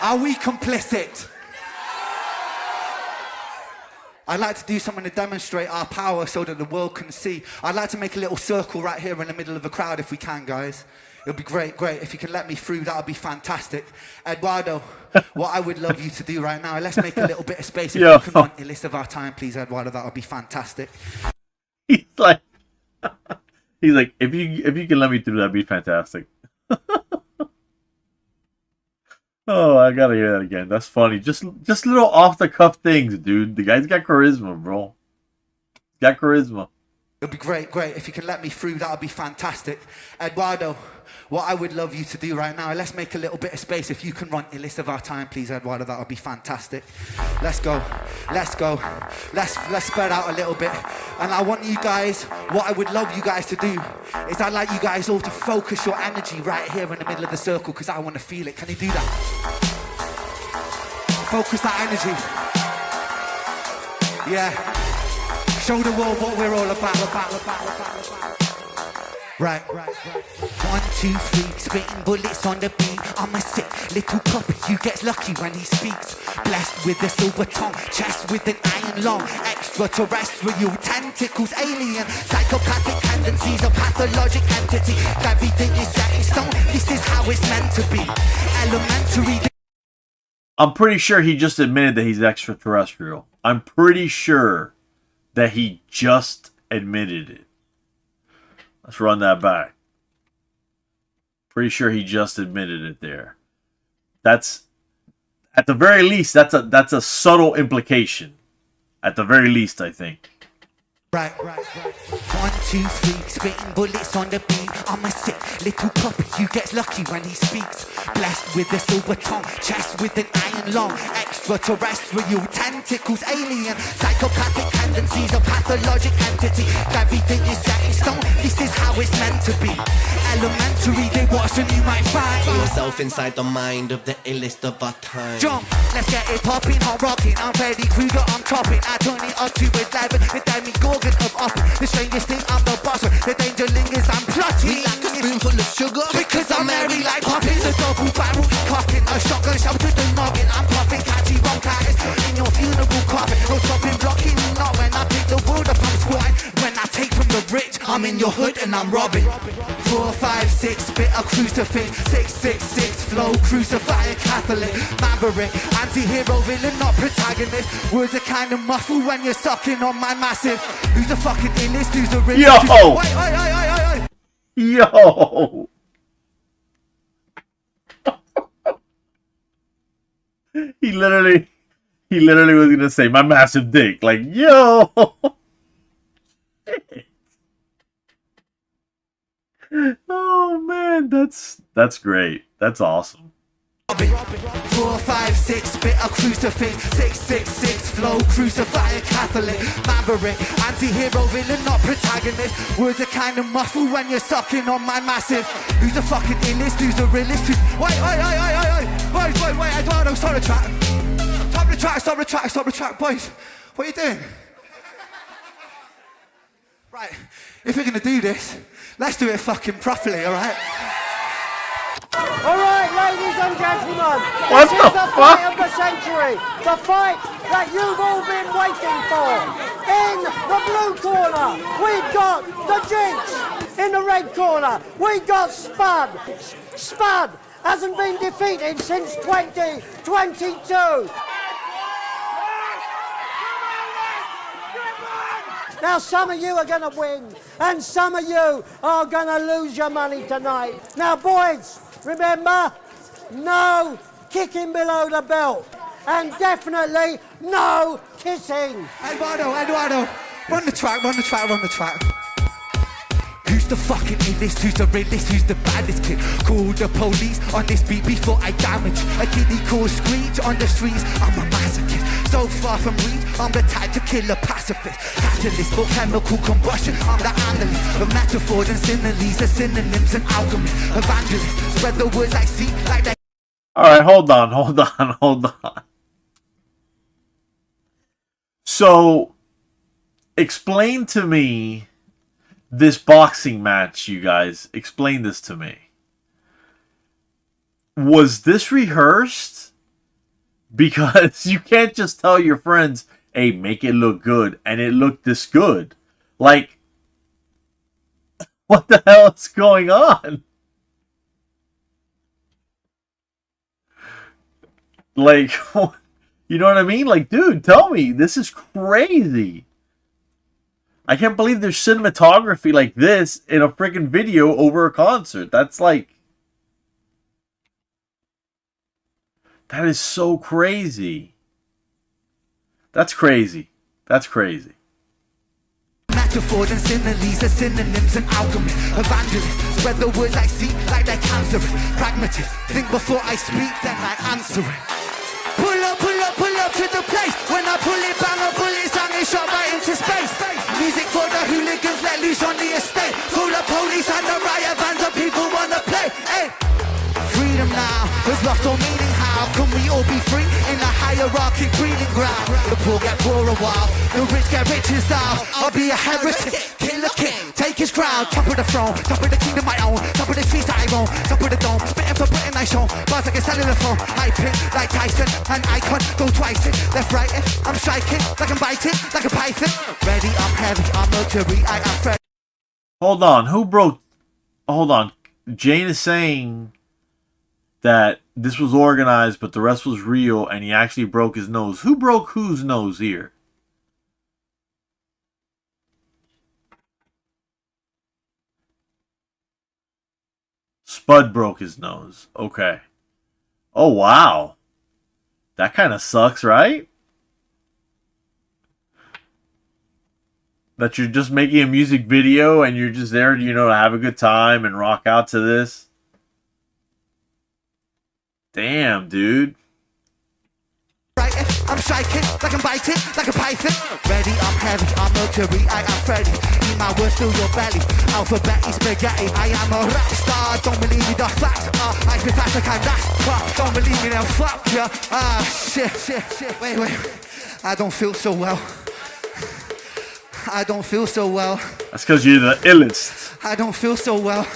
[SPEAKER 5] Are we complicit? I'd like to do something to demonstrate our power so that the world can see. I'd like to make a little circle right here in the middle of the crowd if we can, guys. It'll be great. If you can let me through, that would be fantastic. Eduardo, what I would love you to do right now, let's make a little bit of space. If you can run the list of our time, please, Eduardo, that would be fantastic.
[SPEAKER 1] He's like, if you can let me through, that'd be fantastic. Oh, I gotta hear that again. That's funny. Just little off the cuff things, dude. The guy's got charisma, bro. He's got charisma.
[SPEAKER 5] It'll be great. If you can let me through, that would be fantastic. Eduardo, what I would love you to do right now, let's make a little bit of space. If you can run the list of our time, please, Eduardo, that would be fantastic. Let's go. Let's spread out a little bit. And I want you guys, what I would love you guys to do is I'd like you guys all to focus your energy right here in the middle of the circle, because I want to feel it. Can you do that? Focus that energy. Yeah. Show the world what we're all about. Right. 1, 2, 3, spitting bullets on the beat. I'm a sick little puppet who gets lucky when he speaks. Blessed with a silver tongue, chest with an iron lung. Extraterrestrial tentacles, alien, psychopathic tendencies, a pathologic entity. Everything is set in stone. This is how it's meant to be. Elementary.
[SPEAKER 1] I'm pretty sure he just admitted that he's extraterrestrial. I'm pretty sure that he just admitted it. Let's run that back. Pretty sure he just admitted it there. That's, at the very least, that's a subtle implication. At the very least, I think.
[SPEAKER 5] Right. 1, 2, 3, spitting bullets on the beat. I'm a sick little puppet who gets lucky when he speaks. Blessed with a silver tongue, chest with an iron lung. Extraterrestrial tentacles, alien, psychopathic tendencies, a pathologic entity. Everything is set in stone. This is how it's meant to be. Elementary, they watch and you might find
[SPEAKER 6] yourself inside the mind of the illest of our time.
[SPEAKER 5] Jump, let's get it popping, hot rocking. I'm Freddy Krueger, I'm topping. I turn it up to 11. The Demigorgon of up. The strangest thing, I'm the boss. The danger lingers, I'm plotting.
[SPEAKER 6] Like a spoonful of sugar,
[SPEAKER 5] because I'm merry like poppins. A double barrel is cocking. A shotgun shove to the noggin. I'm puffing, catchy bronchitis in your funeral coffin. No stopping, blocking, not when I pick the world up, I'm squatting. When I take from the rich, I'm in your hood and I'm robbing. 4, 5, 6, spit a crucifix. 666, flow, crucify a Catholic. Maverick, anti-hero, villain, not protagonist. Words are kind of muffled when you're sucking on my massive. Who's the fucking illest? Who's the realest?
[SPEAKER 1] Yo!
[SPEAKER 5] Oi.
[SPEAKER 1] Yo! He literally was gonna say my massive dick. Like, yo! Oh man, that's great. That's awesome.
[SPEAKER 5] 4, 5, 6, spit a crucifix. 666, flow, crucify a Catholic. Maverick, anti-hero, villain, not protagonist. Words are kind of muffled when you're sucking on my massive. Who's the fucking illest? Who's the realest? Wait, Eduardo, stop the track, boys. What are you doing? Right, if we're gonna do this, let's do it fucking properly, alright?
[SPEAKER 3] All right, ladies and gentlemen,
[SPEAKER 1] What
[SPEAKER 3] this
[SPEAKER 1] the
[SPEAKER 3] is the
[SPEAKER 1] fuck?
[SPEAKER 3] fight of the century, the fight that you've all been waiting for. In the blue corner, we've got the Jinx. In the red corner, we've got Spud. Spud hasn't been defeated since 2022. Now, some of you are going to win, and some of you are going to lose your money tonight. Now, boys, remember, no kicking below the belt, and definitely no kissing.
[SPEAKER 5] Eduardo, run the track. Who's the fucking illest? Who's the realest? Who's the baddest kid? Call the police on this beat before I damage a kiddie called Screech on the streets. I'm a masochist, so far from reach. I'm the type to kill a pacifist. Catalyst for chemical combustion. I'm the analyst of metaphors and similes, the synonyms and alchemy. Evangelist, spread the words I see like that.
[SPEAKER 1] Alright, hold on. So, explain to me this boxing match, you guys. Explain this to me. Was this rehearsed? Because you can't just tell your friends, hey, make it look good, and it looked this good. Like, what the hell is going on? Like, you know what I mean? Like, dude, tell me. This is crazy. I can't believe there's cinematography like this in a freaking video over a concert. That's like... That is so crazy. That's crazy. That's crazy.
[SPEAKER 5] Metaphors and similes, the synonyms and alchemy. Evangelist, spread the words I see like they're cancerous. Pragmatist, think before I speak, then I answer it. Pull up to the place. When I pull it, bang a bullet, sound is shot right into space. Music for the hooligans, let loose on the estate. Call the police and the riot vans, the people wanna play. Hey. Freedom now has lost all meaning. How can we all be free in a hierarchy breeding ground? The poor get poorer while the rich get richer style. I'll be a heretic, kill a king, take his crown. Top of the throne, top of the kingdom my own. Top of the streets that I roam, top of the dome. Spitting for Britain I show. Bars like a cellular phone. I pick like Tyson, an icon. Go twice it, left right it. I'm striking like I'm biting, like a python. Ready, I'm heavy, I'm Mercury, I am Fred.
[SPEAKER 1] Hold on, who broke... Hold on. Jane is saying that this was organized, but the rest was real, and he actually broke his nose. Who broke whose nose here? Spud broke his nose. Okay. Oh, wow. That kind of sucks, right? That you're just making a music video, and you're just there, you know, to have a good time and rock out to this. Damn, dude.
[SPEAKER 5] I'm striking like I'm biting, like a python. Ready, I'm heavy, I'm Mercury, I am Freddy. Eat my words through your belly. Alphabet spaghetti. I am a rap star. Don't believe me, the facts. I spit fast like I'm that. Don't believe me, then fuck ya. Shit. Wait. I don't feel so well. I don't feel so well.
[SPEAKER 1] That's because you're the illest.
[SPEAKER 5] I don't feel so well.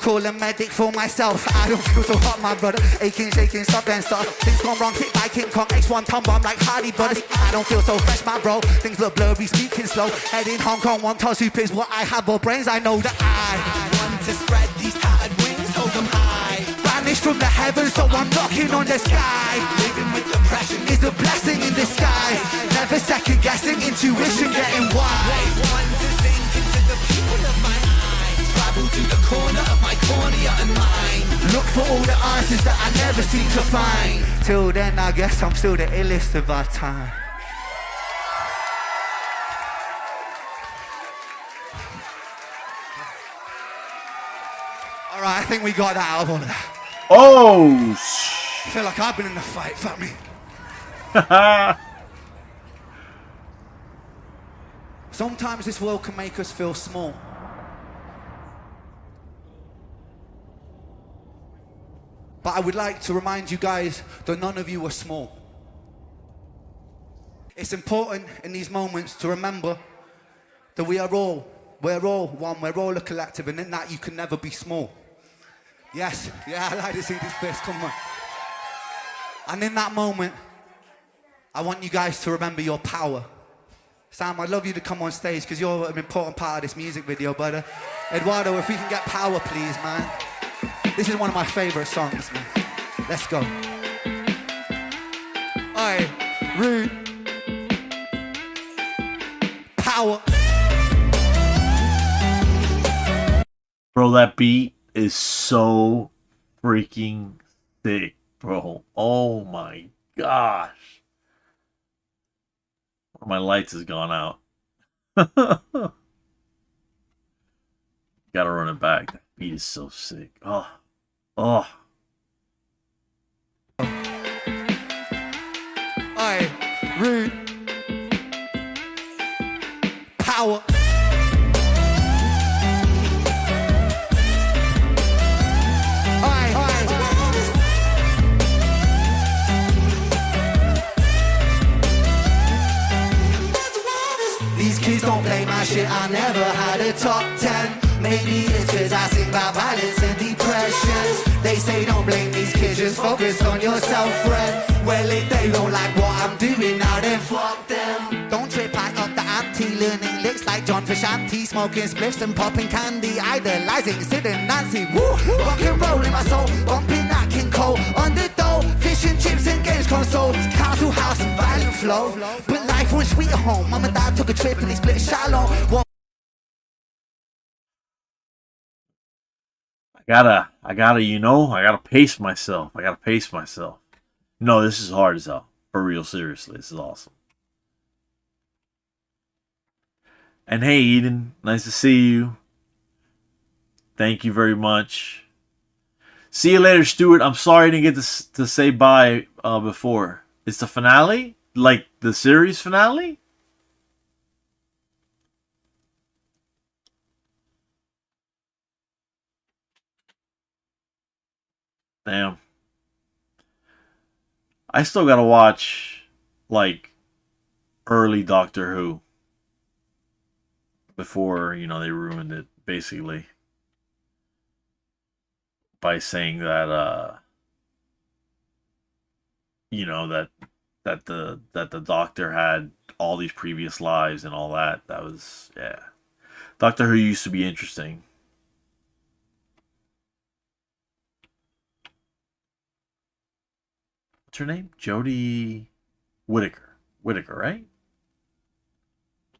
[SPEAKER 5] Call a medic for myself. I don't feel so hot, my brother. Aching, shaking, stop and start. Things gone wrong, hit by King Kong. X1 tumble, I'm like Hardy, buddy. I don't feel so fresh, my bro. Things look blurry, speaking slow. Head in Hong Kong, one toss soup is what I have. But brains, I know that I want to spread these tattered wings, hold them high. Banished from the heavens, so I'm knocking on the sky. Living with depression is a blessing in disguise. Never second guessing, intuition getting wise. Want to sink into the people of my eyes. Travel to the corner of my cornea and mind. Look for all the answers that I never seem to find. Till then, I guess I'm still the illest of our time. Alright, I think we got that out of all of that.
[SPEAKER 1] Oh,
[SPEAKER 5] I feel like I've been in the fight, fuck me. Sometimes this world can make us feel small. But I would like to remind you guys that none of you are small. It's important in these moments to remember that we're all one, we're all a collective, and in that you can never be small. Yes, yeah, I like to see this fist, come on. And in that moment, I want you guys to remember your power. Sam, I'd love you to come on stage because you're an important part of this music video, but Eduardo, if we can get power, please, man. This is one of my favorite songs, man. Let's go. Oi, rude. Power.
[SPEAKER 1] bro, that beat is so freaking sick, bro. Oh my gosh. One of my lights has gone out. Gotta run it back. That beat is so sick. Oh. Oh.
[SPEAKER 5] Aye, rude. Power. Aye, aye. These kids don't play my shit, I never had a top 10. Maybe it's cause I sing about violence and depressions. They say don't blame these kids, just focus on yourself, friend. Well, if they don't like what I'm doing now, then fuck them. Don't trip, I got the anti-learning licks like John Frusciante, smoking spliffs and popping candy, idolizing Sid and Nancy. Woo! Rock and roll in my soul, bumping that King Cole. On the dough, fish and chips and games console, council house and violent flow. But life was sweet at home, mum and dad took a trip and they split shallow. What
[SPEAKER 1] I gotta, you know, I gotta pace myself. No, this is hard as hell. For real, seriously. This is awesome. And hey, Eden, nice to see you. Thank you very much. See you later, Stuart. I'm sorry I didn't get to say bye before. It's the finale? Like the series finale? Damn. I still gotta watch, like, early Doctor Who. Before, you know, they ruined it, basically. By saying that, you know, that the Doctor had all these previous lives and all that. That was, yeah. Doctor Who used to be interesting. What's her name? Jodie Whittaker. Whittaker, right?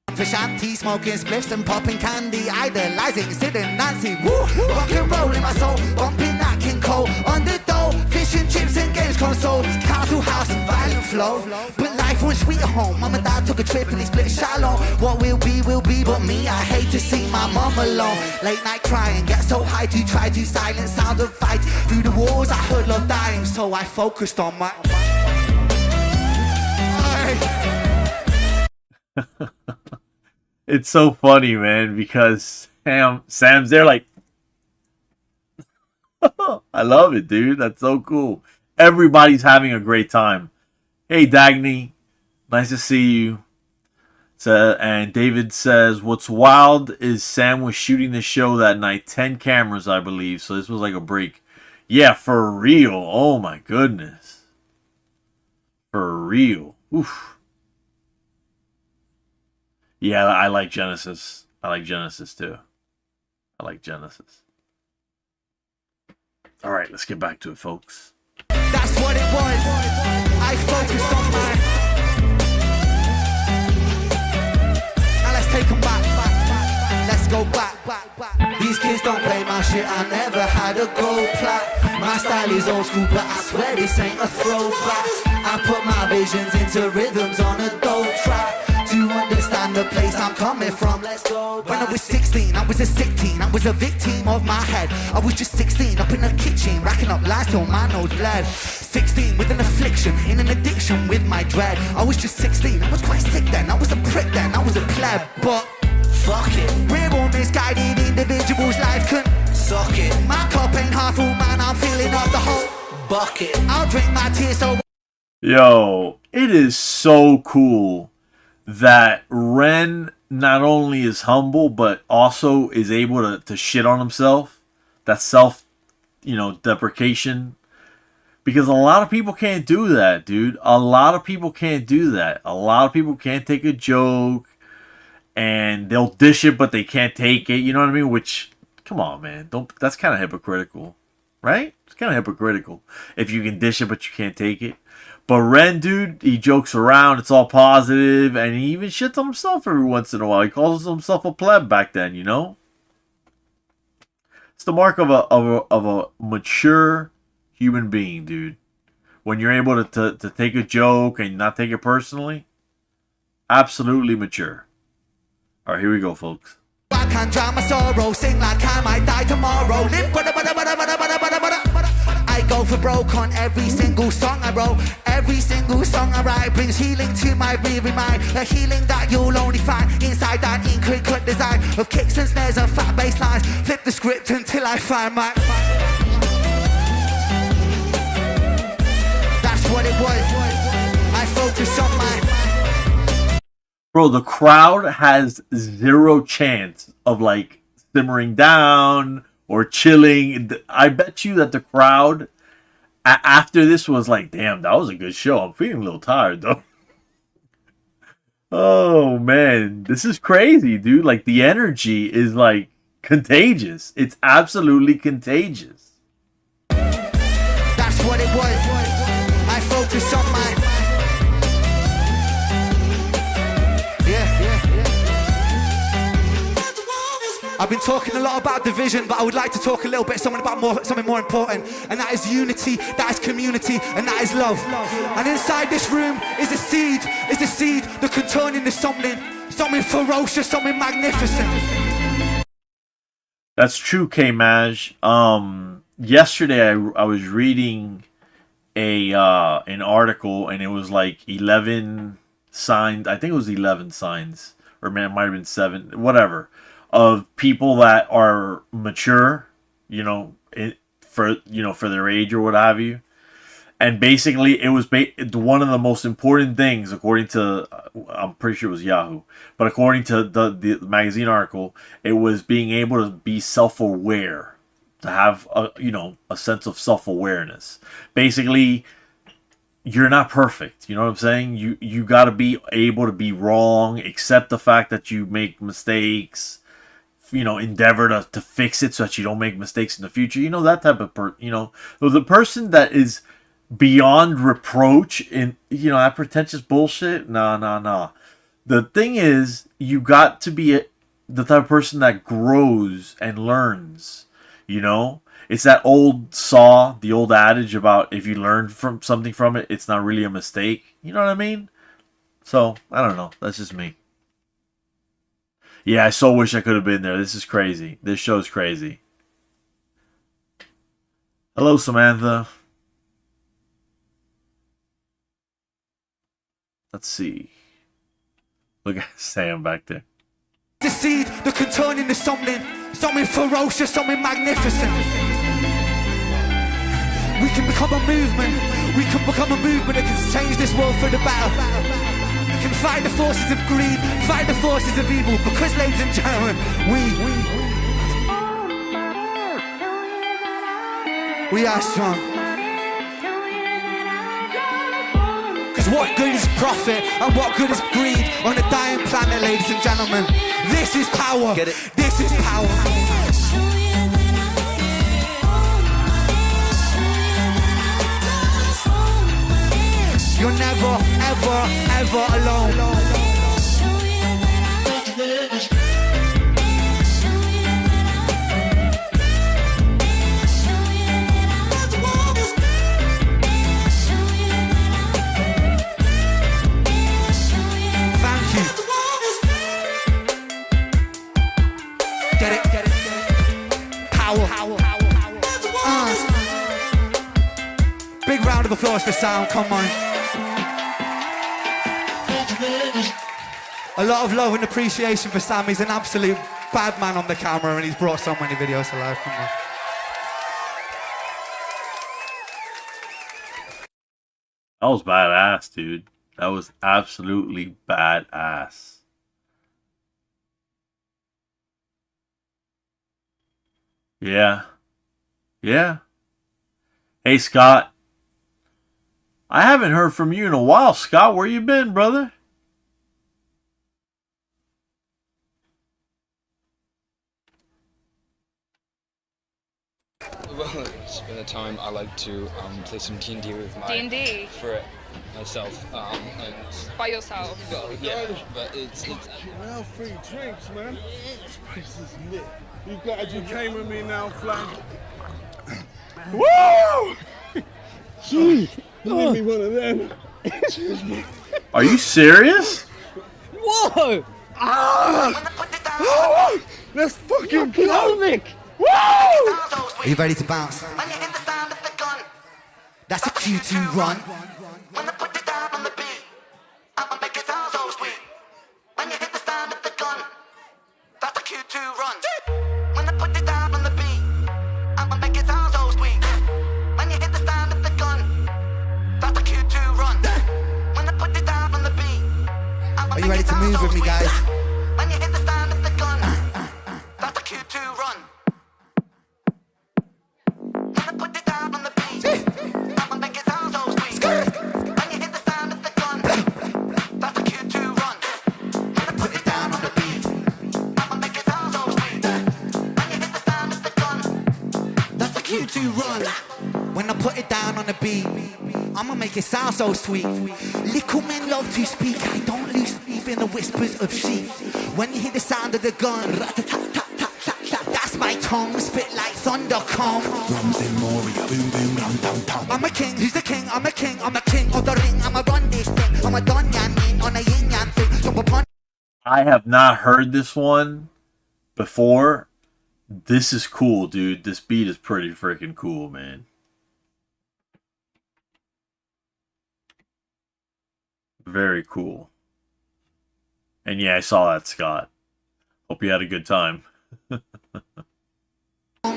[SPEAKER 5] Frusciante, smoking spliffs and popping candy, idolizing Sid and Nancy. Woo! Rock and roll in my soul, bumping that King Cole. On the dough, fish and chips and games console, council house and violent flow. But life was sweet at home, mum and dad took a trip and they split shallow. What will be, but me, I hate to see my mum alone. Late night crying, get so high to try to silence sound of fight. Through the walls I heard love dying, so I focused on my...
[SPEAKER 1] It's so funny, man, because Sam's there like, I love it, dude. That's so cool. Everybody's having a great time. Hey, Dagny, nice to see you. And David says, what's wild is Sam was shooting the show that night. 10 cameras, I believe. So this was like a break. Yeah, for real. Oh, my goodness. For real. Oof. Yeah, I like Genesis. I like Genesis, too. I like Genesis. All right, let's get back to it, folks.
[SPEAKER 5] That's what it was. I focused on my... Now let's take them back. Let's go back. These kids don't play my shit. I never had a gold plaque. My style is old school, but I swear this ain't a throwback. I put my visions into rhythms on a dope track. To understand the place I'm coming from, let's go back. When I was 16, I was a sick teen. I was a victim of my head. I was just 16, up in the kitchen, racking up lies till my nose bled. 16, with an affliction, in an addiction with my dread. I was just 16, I was quite sick then. I was a prick then, I was a pleb. But fuck it, we're all misguided individuals, life can suck it. My cup ain't half full, man, I'm filling up the whole bucket. I'll drink my tears so...
[SPEAKER 1] Yo, it is so cool that Ren not only is humble, but also is able to shit on himself. That self, deprecation. Because a lot of people can't do that, dude. A lot of people can't do that. A lot of people can't take a joke. And they'll dish it, but they can't take it. You know what I mean? Which, come on, man. That's kind of hypocritical. Right? It's kind of hypocritical. If you can dish it, but you can't take it. But Ren, dude, he jokes around. It's all positive, and he even shits on himself every once in a while. He calls himself a pleb back then, It's the mark of a mature human being, dude. When you're able to take a joke and not take it personally, absolutely mature. All right, here we go, folks.
[SPEAKER 5] I can drown my sorrow, sing like I might die tomorrow. I go for broke on every single song I wrote. Every single song I write brings healing to my weary mind. A healing that you'll only find inside that intricate design of kicks and snares and fat bass lines. Flip the script until I find my... That's what it was. I focus on my...
[SPEAKER 1] Bro, the crowd has zero chance of like simmering down or chilling. I bet you that the crowd after this was like, damn, that was a good show. I'm feeling a little tired though. Oh man, this is crazy, dude. Like the energy is like contagious. It's absolutely contagious.
[SPEAKER 5] That's what it was. I focus on my... I've been talking a lot about division, but I would like to talk a little bit something more important, and that is unity, that is community, and that is love. And inside this room is a seed that can turn into something ferocious, something magnificent.
[SPEAKER 1] That's true, K-Maj. Yesterday I was reading an article, and it was like 11 signs. I think it was 11 signs, or man, it might have been 7, whatever, of people that are mature, for their age or what have you. And basically, it was one of the most important things, according to, I'm pretty sure it was Yahoo, but according to the magazine article, it was being able to be self-aware, to have a sense of self-awareness. Basically, you're not perfect. You know what I'm saying? You got to be able to be wrong, accept the fact that you make mistakes, endeavor to fix it so that you don't make mistakes in the future. That type of the person that is beyond reproach in that pretentious bullshit. Nah. The thing is, you got to be the type of person that grows and learns. It's that old the old adage about if you learn from something from it, it's not really a mistake. You know what I mean? So I don't know. That's just me. Yeah, I so wish I could have been there. This is crazy. This show's crazy. Hello, Samantha. Let's see. Look at Sam back there.
[SPEAKER 5] The seed that can turn into something ferocious, something magnificent. We can become a movement. We can become a movement that can change this world for the better. We can fight the forces of greed, fight the forces of evil, because, ladies and gentlemen, we are strong. Because what good is profit and what good is greed on a dying planet, ladies and gentlemen? This is power. Get it? This is power. You're never, ever, ever alone. Thank you. Get it. Power. Big round of applause for sound, come on. A lot of love and appreciation for Sam. He's an absolute bad man on the camera and he's brought so many videos to life. Come on.
[SPEAKER 1] That was badass, dude. That was absolutely badass. Yeah. Hey, Scott. I haven't heard from you in a while, Scott. Where you been, brother?
[SPEAKER 7] Well, it's been a time I like to play some D&D with my...
[SPEAKER 4] D&D?
[SPEAKER 7] For myself. And,
[SPEAKER 4] By yourself?
[SPEAKER 7] well, yeah, but it's...
[SPEAKER 2] Now free drinks, man. This place is lit. You guys, you came with me now, Flag. Woo! Jeez, give me one of them.
[SPEAKER 1] Are you serious?
[SPEAKER 2] Whoa! Let's fucking go, Nick.
[SPEAKER 5] Are you ready to bounce? That's a Q2 run. When I put it down on the beat, I'ma make it sound so sweet. When you hit the sound of the gun, that's a Q2 run. When I put it down on the beat, I'ma make it sound so sweet. When you hit the sound of the gun, that's a Q2 run. When I put it down on the beat, I'ma Are you ready to move with me, guys? When you hit the sound of the gun, that's a Q2 run. When I put it down on the beat, I'ma make it sound so sweet. When you hit the sound of the gun, that's a Q2 run. When I put it down on the beat, I'ma make it sound so sweet. When you hit the sound of the gun, that's a Q2 run. When I put it down on the beat, I'ma make it sound so sweet. Little men love to speak, I don't lose sleep in the whispers of sheep. When you hear the sound of the gun, that's my tongue, spit like thunder come. Drums in Moria, boom boom dum dum dum. I'm a king, who's the king? I'm a king of the ring. I'ma run this thing, I'm a don yan yin on a yin yang thing. Jump upon.
[SPEAKER 1] I have not heard this one before. This is cool, dude. This beat is pretty freaking cool, man. Very cool. And yeah, I saw that, Scott. Hope you had a good time.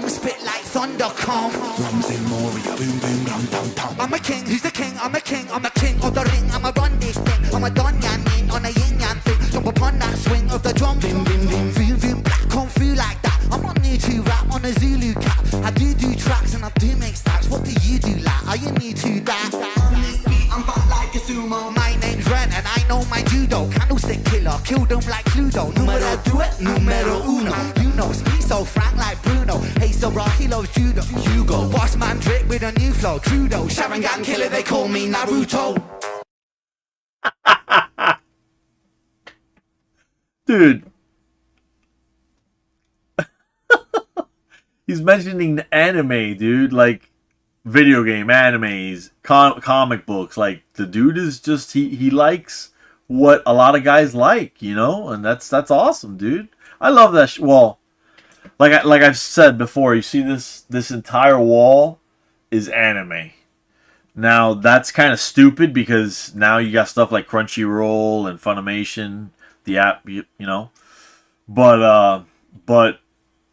[SPEAKER 5] Spit like thunder come. Drums in Moria, boom boom dum dum dum. I'm a king, who's the king? I'm a king of the ring. I'ma run this thing, I'm a don yan yin on a yin yang thing. Jump upon that swing of the drum. Bim bim bim, boom boom, black come through like that. I'm not new to rap on a Zulu cap. I do tracks and I do make stacks. What do you do, lad? Are you new to that? On this beat, I'm fat like a sumo. My name's Ren and I know my judo. Candlestick killer, kill them like Cluedo. Numero do it, numero uno. You know, speak so frank like Bruno. Hey, so Rocky loves judo. Hugo, boss man drip with a new flow. Trudeau, Sharingan killer, they call me Naruto.
[SPEAKER 1] Dude. He's mentioning the anime, dude. Like, video game, animes, comic books. Like, the dude is just, he likes what a lot of guys like, you know? And that's awesome, dude. I love that. Well, like I've said before, you see this entire wall is anime. Now, that's kind of stupid because now you got stuff like Crunchyroll and Funimation, the app, you know. But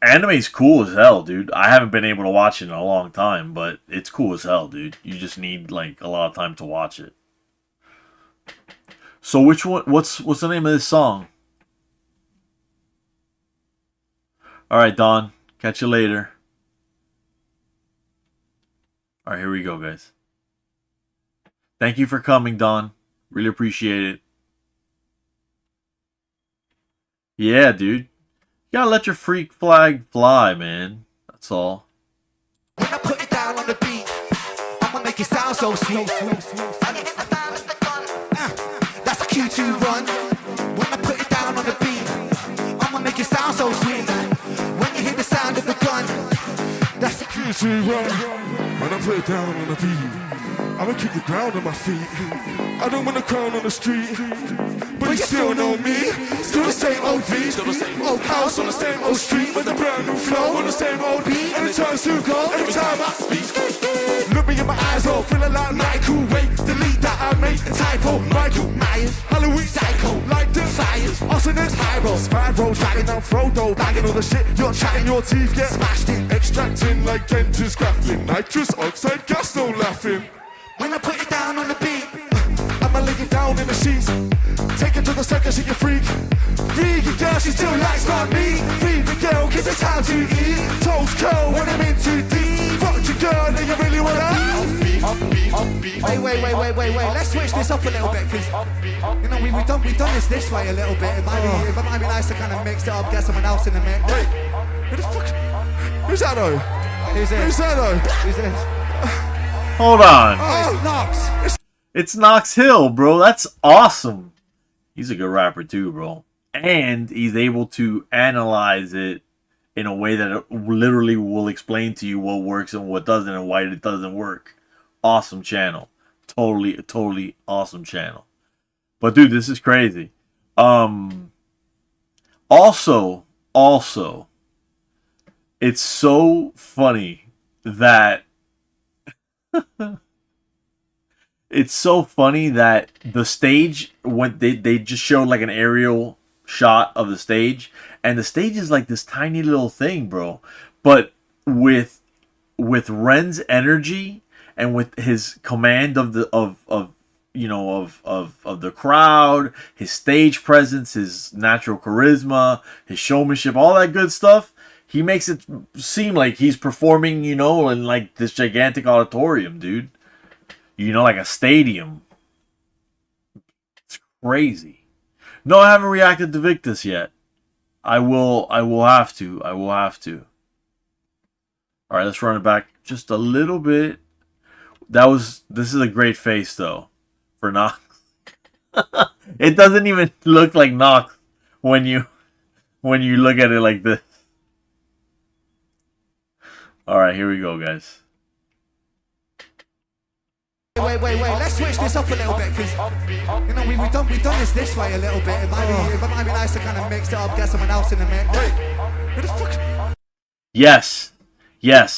[SPEAKER 1] anime's cool as hell, dude. I haven't been able to watch it in a long time, but it's cool as hell, dude. You just need like a lot of time to watch it. So which one? What's the name of this song? All right, Don. Catch you later. All right, here we go, guys. Thank you for coming, Don. Really appreciate it. Yeah, dude. You gotta let your freak flag fly, man. That's all.
[SPEAKER 5] When I put it down on the beat, I'ma make it sound so sweet. That's a Q2 run. When I put it down on the beat, I'ma make it sound so sweet. When you hear the sound of the gun, that's a
[SPEAKER 2] Q2 run. When I put it down on the beat, I'ma keep the ground on my feet. I don't want a crown on the street, but you still know me. Still the same old beat, still the same old house on the same old street with a brand new flow on the same old beat. And the chance to go every time I speak. Look me in my eyes, oh, feeling like Michael. Wait, delete that I made a typo. Michael Myers, Halloween psycho, like the fires. Arsonist Pyro, Spyro, dragging down Frodo, bagging all the shit. You're chatting, your teeth get smashed in. Extracting like dentist grappling, nitrous oxide gas, no laughing.
[SPEAKER 5] When I put it down on the beat,
[SPEAKER 2] I'ma lay it down in the sheets. Take it to the circus, she a freak. Feed the girl, she still likes my meat. Feed the girl, cause it's time to eat. Toast curl when I'm in too deep. Fuck your girl, and you really wanna
[SPEAKER 5] Wait. Let's switch this up a little bit, cause you know we've done this way a little bit. It might be nice to kind of mix it up, get someone else in the mix.
[SPEAKER 2] Wait, who the fuck? Who's that though?
[SPEAKER 5] Who's this?
[SPEAKER 2] Who's that though?
[SPEAKER 5] Who's this?
[SPEAKER 1] Hold on.
[SPEAKER 5] Oh, it's Knox.
[SPEAKER 1] It's Knox Hill, bro. That's awesome. He's a good rapper too, bro. And he's able to analyze it in a way that it literally will explain to you what works and what doesn't and why it doesn't work. Awesome channel. Totally awesome channel. But dude, this is crazy. Also, also, it's so funny that the stage, when they just showed like an aerial shot of the stage, and the stage is like this tiny little thing, bro. But with Ren's energy and with his command of the of the crowd, his stage presence, his natural charisma, his showmanship, all that good stuff, he makes it seem like he's performing, in like this gigantic auditorium, dude. Like a stadium. It's crazy. No, I haven't reacted to Victus yet. I will have to. Alright, let's run it back just a little bit. This is a great face though for Knox. It doesn't even look like Knox when you look at it like this. Alright, here we go, guys.
[SPEAKER 5] Wait, let's switch this up a little bit, because, we've done this way a little bit. It might be nice to kind of mix it up, get someone else in the mix. Who the fuck?
[SPEAKER 1] Yes,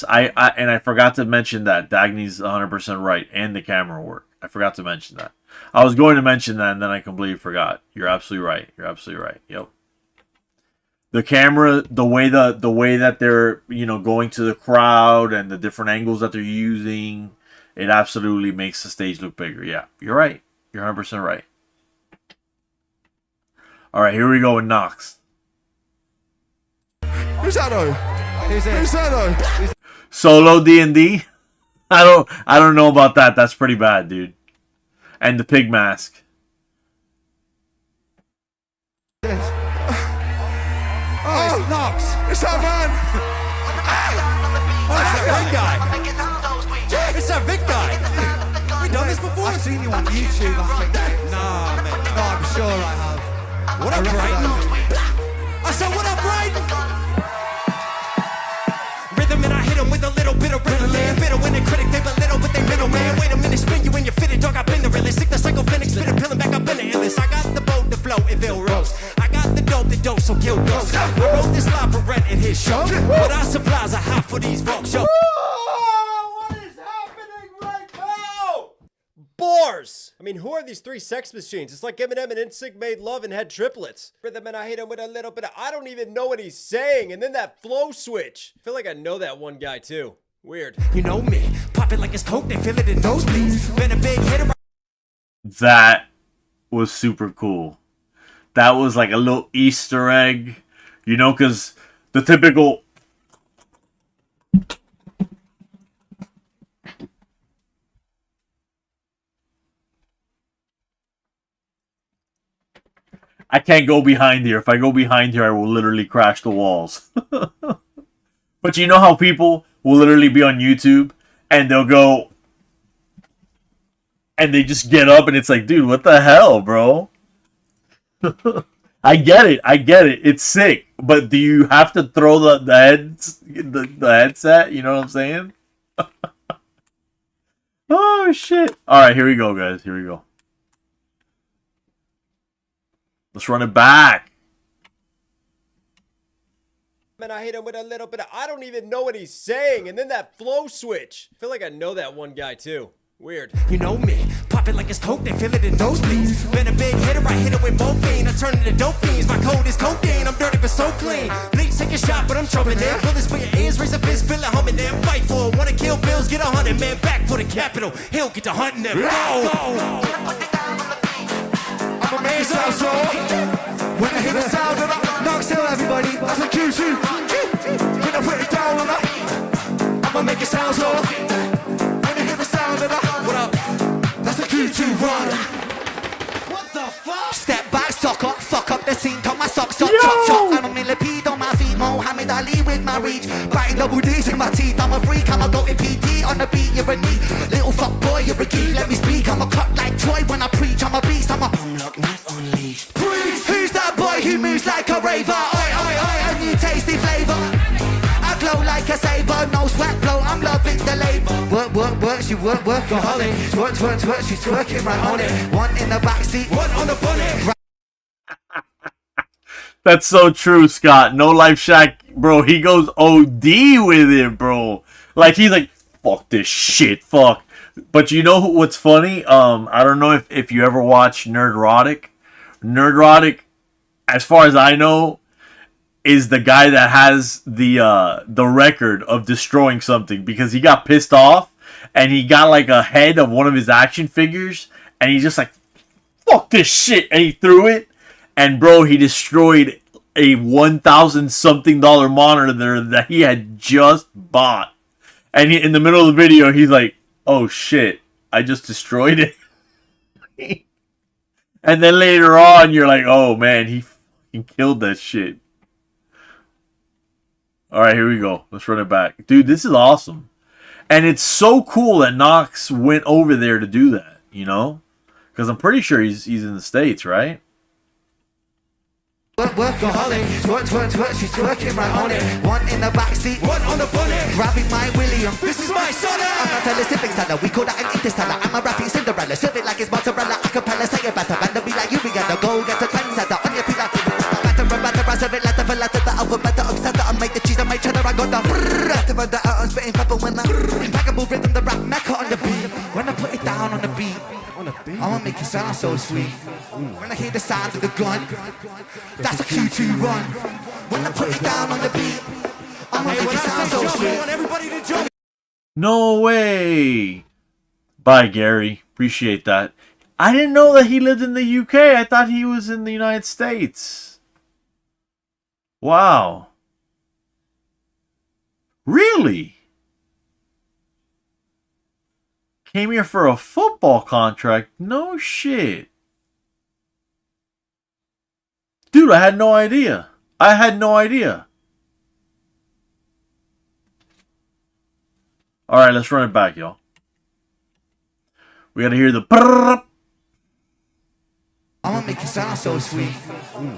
[SPEAKER 1] I forgot to mention that. Dagny's 100% right, and the camera work. I forgot to mention that. I was going to mention that, and then I completely forgot. You're absolutely right. Yep. The camera, the way that they're, going to the crowd and the different angles that they're using, it absolutely makes the stage look bigger. Yeah, you're right. You're 100% right. All right, here we go with Knox.
[SPEAKER 2] Who's that though? Who's that though?
[SPEAKER 1] Solo D&D? I don't know about that. That's pretty bad, dude. And the pig mask.
[SPEAKER 5] It's Knox.
[SPEAKER 2] It's that man.
[SPEAKER 5] It's that Vic guy. It's that Vic guy. We done this before? I've seen you on YouTube, I think. Nah, man. No, I'm sure I have. What up, Brighton? I said, what up, Brighton? Rhythm and I hit him with a little bit of rhythm, man. Bitter when they critic, they belittle, but they middle, man. Wait a minute, spin you in your fitted dog. I've been the realest. Sick the psychophonic, spit a pill and back up in the endless. I got the boat, the flow, and Bill Rose. I got the dope, so kill those. I wrote this line for Rent in his show, but our supplies are hot for these folks, yo.
[SPEAKER 8] What is happening right now? Bars! I mean, who are these three sex machines? It's like Eminem and NSYNC made love and had triplets. Rhythm and I hit him with a little bit of, I don't even know what he's saying. And then that flow switch. I feel like I know that one guy too. Weird.
[SPEAKER 5] You know me, pop it like it's coke, they feel it in nosebleeds. Been a big hitter.
[SPEAKER 1] That was super cool. That was like a little Easter egg, because the typical... I can't go behind here. If I go behind here, I will literally crash the walls. But you know how people will literally be on YouTube and they'll go and they just get up and it's like, dude, what the hell, bro? I get it. It's sick. But do you have to throw the headset? You know what I'm saying? Oh, shit. All right, here we go, guys. Here we go. Let's run it back.
[SPEAKER 8] And I hit him with a little bit of, I don't even know what he's saying. And then that flow switch. I feel like I know that one guy too. Weird.
[SPEAKER 5] You know me, pop it like it's coke, they feel it in nosebleeds. Been a big hitter, I hit it with morphine. I turn into dope fiends, my code is cocaine. I'm dirty but so clean. Bleach, take a shot, but I'm chopping there. Bullets for your ears, raise a fist, feel it humming there. Fight for it, wanna kill bills, get 100 man back for the capital. Hill, get to hunting them. Go! I'm a man, so when I hear the sound of that, Knox Hill, everybody. That's a Q2. When I put it down on that, I'ma make it sound so. When I hear the sound of that, what up? That's a Q2 run. What the fuck? Step back, sock up, fuck up the scene, cut my socks up, chop. I'm a millipede on my feet, Mohammed Ali with my reach. Biting double D's in my teeth, I'm a freak, I'm a goated PD on the beat, you're a neat. Little fuck boy, you're a geek, let me speak. I'm a cut like Troy when I preach, I'm a beast, I'm a unlock knife unleashed. Who's that boy who moves like a raver? Oi, oi, oi, a new tasty flavor. I glow like a saber, no sweat blow, I'm loving the labor. Work, she work, on Holly. Twerk, she's twerking right on it. One in the backseat, one on the bonnet.
[SPEAKER 1] That's so true, Scott. No Life Shack, bro. He goes OD with it, bro. Like he's like, fuck this shit, fuck. But you know what's funny? I don't know if you ever watch Nerdrotic. Nerdrotic, as far as I know, is the guy that has the record of destroying something because he got pissed off and he got like a head of one of his action figures and he just like, fuck this shit, and he threw it. And bro, he destroyed a $1,000 something monitor that he had just bought. And in the middle of the video, he's like, "Oh shit, I just destroyed it." And then later on, you're like, "Oh man, he fucking killed that shit." All right, here we go. Let's run it back, dude. This is awesome, and it's so cool that Knox went over there to do that. You know, because I'm pretty sure he's in the States, right?
[SPEAKER 5] Workaholic, twerk, she's twerking right on it. One in the backseat, one on the bonnet. Grabbing my William, this is my sonnet. I'm not telling siblings that we call that an interstellar. I'm a rapping Cinderella, serve it like it's mozzarella. Acapella, say it better, better be like you. We gotta go get the trendsetter on your feet like better, I serve it letter for letter. The alphabet of center, I make the cheese, I make cheddar. I got the better for the I'm spitting pepper when I'm impeccable rhythm, the rap mecca on the beat. When I put it down on the beat, I'ma make it sound so sweet. When I hear the sound of the gun, that's a Q2 run. When I put it down on the beat, I'ma make it sound so sweet.
[SPEAKER 1] No way. Bye, Gary. Appreciate that. I didn't know that he lived in the UK. I thought he was in the United States. Wow. Really? Came here for a football contract? No shit. Dude, I had no idea. I had no idea. Alright, let's run it back, y'all. We gotta hear the brrrr.
[SPEAKER 5] I'ma make it sound so sweet.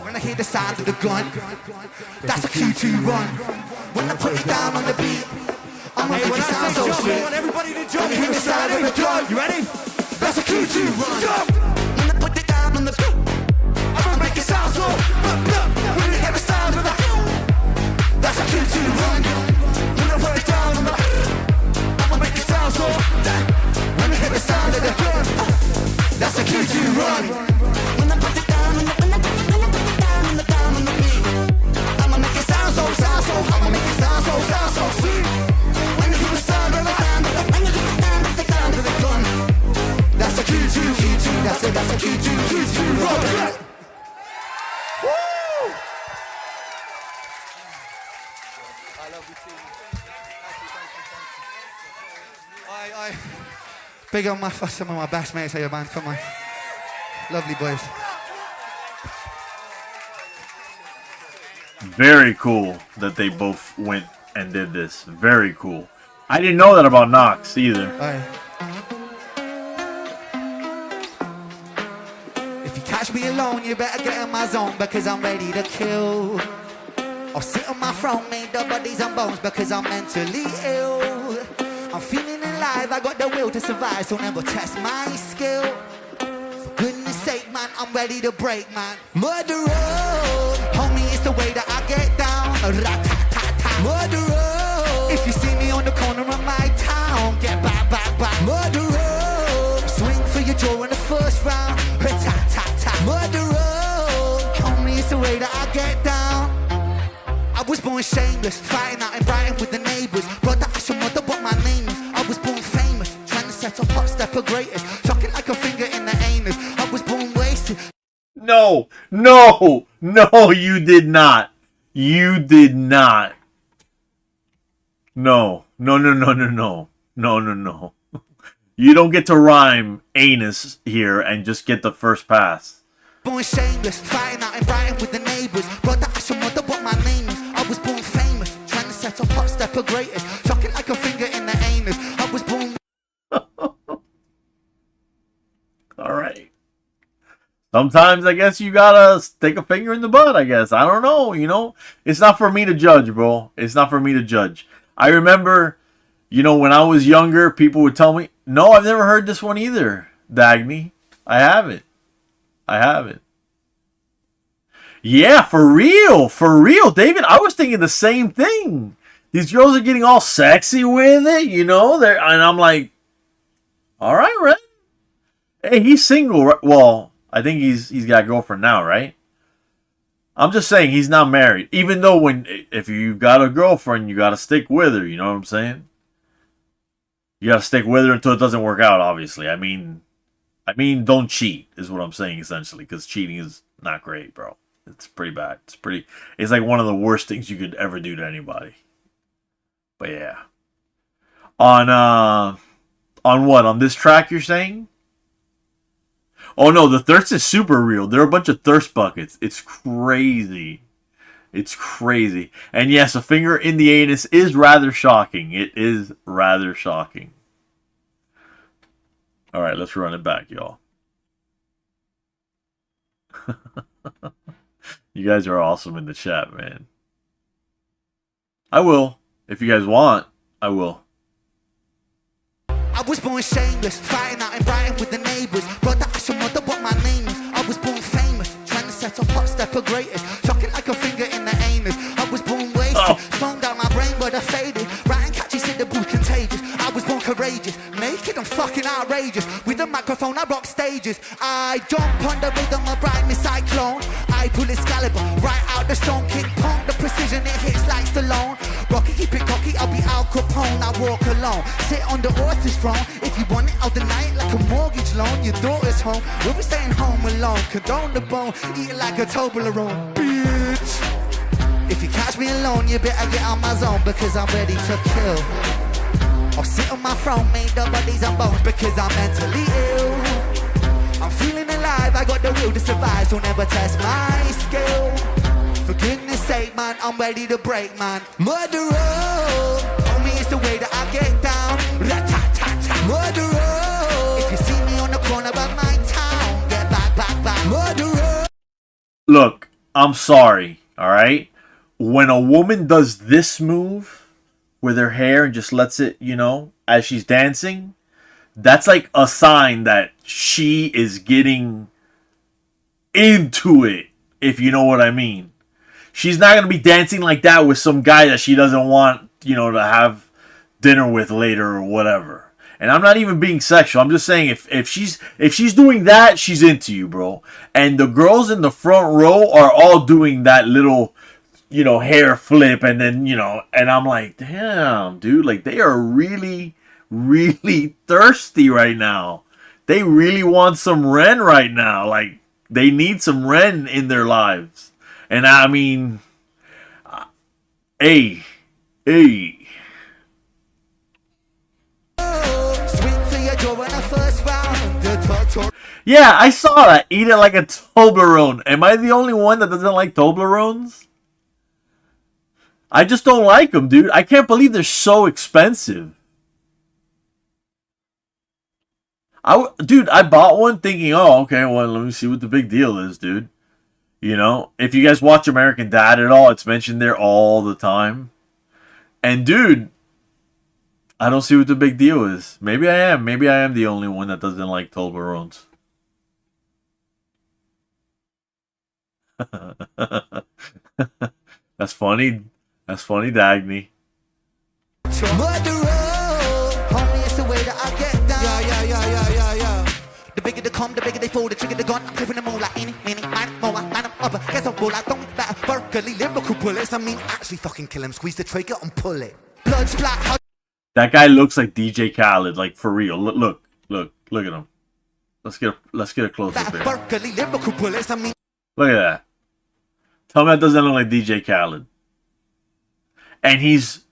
[SPEAKER 5] When I hear the sound of the gun, that's a Q2 run. When I put it down on the beat, I'ma make it sound so sweet. I want everybody to jump. When I hear the sound of the gun, you ready? That's a Q2 run. Jump. When I put it down on the beat, I'ma make it sound so. When you hear the sound of the, that's a Q2 run. When I put it down on the, I'ma make it sound so. When you hear the sound of the gun, that's a Q2 run. When I put it down on the, when I put it down on the beat, I'ma make it sound so. I'ma make it sound so sweet. When you hear the sound of the sound, when you hear the sound of the gun, that's a Q2, that's a Q2 run. Woo! I love you too. I big up some of my best mates here, man. Come on. Lovely boys.
[SPEAKER 1] Very cool that they both went and did this. Very cool. I didn't know that about Knox either.
[SPEAKER 5] If you catch me alone, you better get in my zone because I'm ready to kill. I'll sit on my throne, made the bodies and bones because I'm mentally ill. I'm feeling alive, I got the will to survive, so never test my skill. For goodness sake, man, I'm ready to break, man. Murderer, homie, it's the way that I get down. Rat-tat-tat-tat. Murderer, if you see me on the corner of my town, get back. Murderer, swing for your jaw in the first round. Rat-tat-tat-tat. Murderer, homie, it's the way that I get down. I was born shameless, fighting out in Brighton with the neighbours. Brother, I should mother what my name is. I was born famous, trying to set up hot stepper greatest. Shocking like a finger in the anus. I was born wasted.
[SPEAKER 1] No, you did not. You did not. No. You don't get to rhyme anus here and just get the first pass.
[SPEAKER 5] Born shameless, fighting out in Brighton with the neighbours. Brother, I should mother what my name is. I was born famous, trying to set up hot stepper greatest. Shocking like a finger in the anus. I was born.
[SPEAKER 1] Alright. Sometimes I guess you gotta stick a finger in the butt, I guess. I don't know, you know? It's not for me to judge, bro. It's not for me to judge. I remember, you know, when I was younger, people would tell me, no, I've never heard this one either, Dagny. I haven't. Yeah, for real, David. I was thinking the same thing. These girls are getting all sexy with it, you know. And I'm like, all right, Red. Hey, he's single. Well, I think he's got a girlfriend now, right? I'm just saying he's not married. Even though if you've got a girlfriend, you got to stick with her. You know what I'm saying? You got to stick with her until it doesn't work out. Obviously, I mean, don't cheat is what I'm saying essentially, because cheating is not great, bro. It's pretty bad. It's like one of the worst things you could ever do to anybody. But yeah, on what, on this track you're saying? Oh no, the thirst is super real. They're a bunch of thirst buckets. It's crazy. It's crazy. And yes, a finger in the anus is rather shocking. It is rather shocking. All right, let's run it back, y'all. You guys are awesome in the chat, man. I will. If you guys want, I will.
[SPEAKER 5] I was born shameless, fighting out in Brighton with the neighbours. Brother, I should mother what my name is. I was born famous, trying to set up hot stepper greatest. Shocking like a finger in the anus. I was born wasted, phoned out my brain but I faded. Writing catches in the booth contagious. I was born courageous, naked and fucking outrageous. With a microphone I rock stages. I jump on the rhythm of rhyme cyclone. I pull Excalibur, right out the stone. King Kong, the precision it hits like Stallone. Rocky, keep it cocky, I'll be Al Capone. I walk alone, sit on the horse's throne. If you want it, I'll deny it like a mortgage loan. Your daughter's home, we'll be staying home alone. Condone the bone, eat it like a Toblerone, bitch. If you catch me alone, you better get on my zone, because I'm ready to kill. I'll sit on my throne, made of bodies and bones, because I'm mentally ill. I'm feeling alive, I got the will to survive, so never test my skill. For goodness sake, man, I'm ready to break, man. Murderer, homie, it's the way that I get down. Rat-tat-tat-tat. Murderer, if you see me on the corner of my town, get back. Murderer.
[SPEAKER 1] Look, I'm sorry, all right? When a woman does this move with her hair and just lets it, you know, as she's dancing, that's like a sign that she is getting into it, if you know what I mean. She's not going to be dancing like that with some guy that she doesn't want, you know, to have dinner with later or whatever. And I'm not even being sexual. I'm just saying if she's doing that, she's into you, bro. And the girls in the front row are all doing that little, you know, hair flip, and then, you know, and I'm like, damn, dude, like they are really, really thirsty right now. They really want some Ren right now. Like they need some Ren in their lives. And I mean, hey. Yeah, I saw that. Eat it like a Toblerone. Am I the only one that doesn't like Toblerones? I just don't like them, dude. I can't believe they're so expensive. Dude, I bought one thinking, oh, okay, well, let me see what the big deal is, dude. You know, if you guys watch American Dad at all, it's mentioned there all the time. And dude, I don't see what the big deal is. Maybe I am. Maybe I am the only one that doesn't like Toblerones. That's funny. That's funny, Dagny.
[SPEAKER 5] The bigger they come, the bigger they fall, the trigger they gun. I'm clipping them all like any, many, man, more, man, other. Guess I'm all I don't better. Berkeley, lyrical bullets. I mean, actually fucking kill him, squeeze the trigger and pull it. Blood splat.
[SPEAKER 1] That guy looks like DJ Khaled, like for real. Look at him. Let's get a close up here.
[SPEAKER 5] Berkeley, lyrical bullets. I mean,
[SPEAKER 1] look at that. Tell me that doesn't look like DJ Khaled. And he's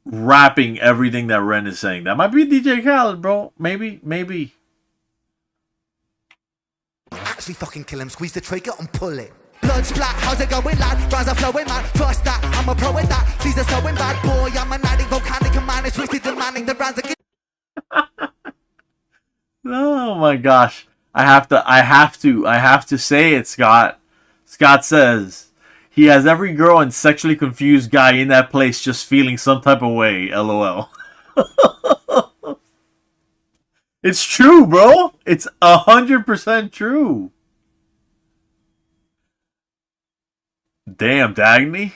[SPEAKER 1] rapping everything that Ren is saying. That might be DJ Khaled, bro. Maybe.
[SPEAKER 5] Actually fucking kill him, squeeze the trigger and pull it. Blood splat, how's it going, lad? Rounds are flowing, man. Trust that, I'm a pro at that. These are so bad, boy. I'm an addict, volcanic, and man is twisted, demanding the rounds are
[SPEAKER 1] Oh my gosh. I have to say it, Scott. Scott says he has every girl and sexually confused guy in that place just feeling some type of way. LOL. It's true, bro. It's 100% true. Damn, Dagny.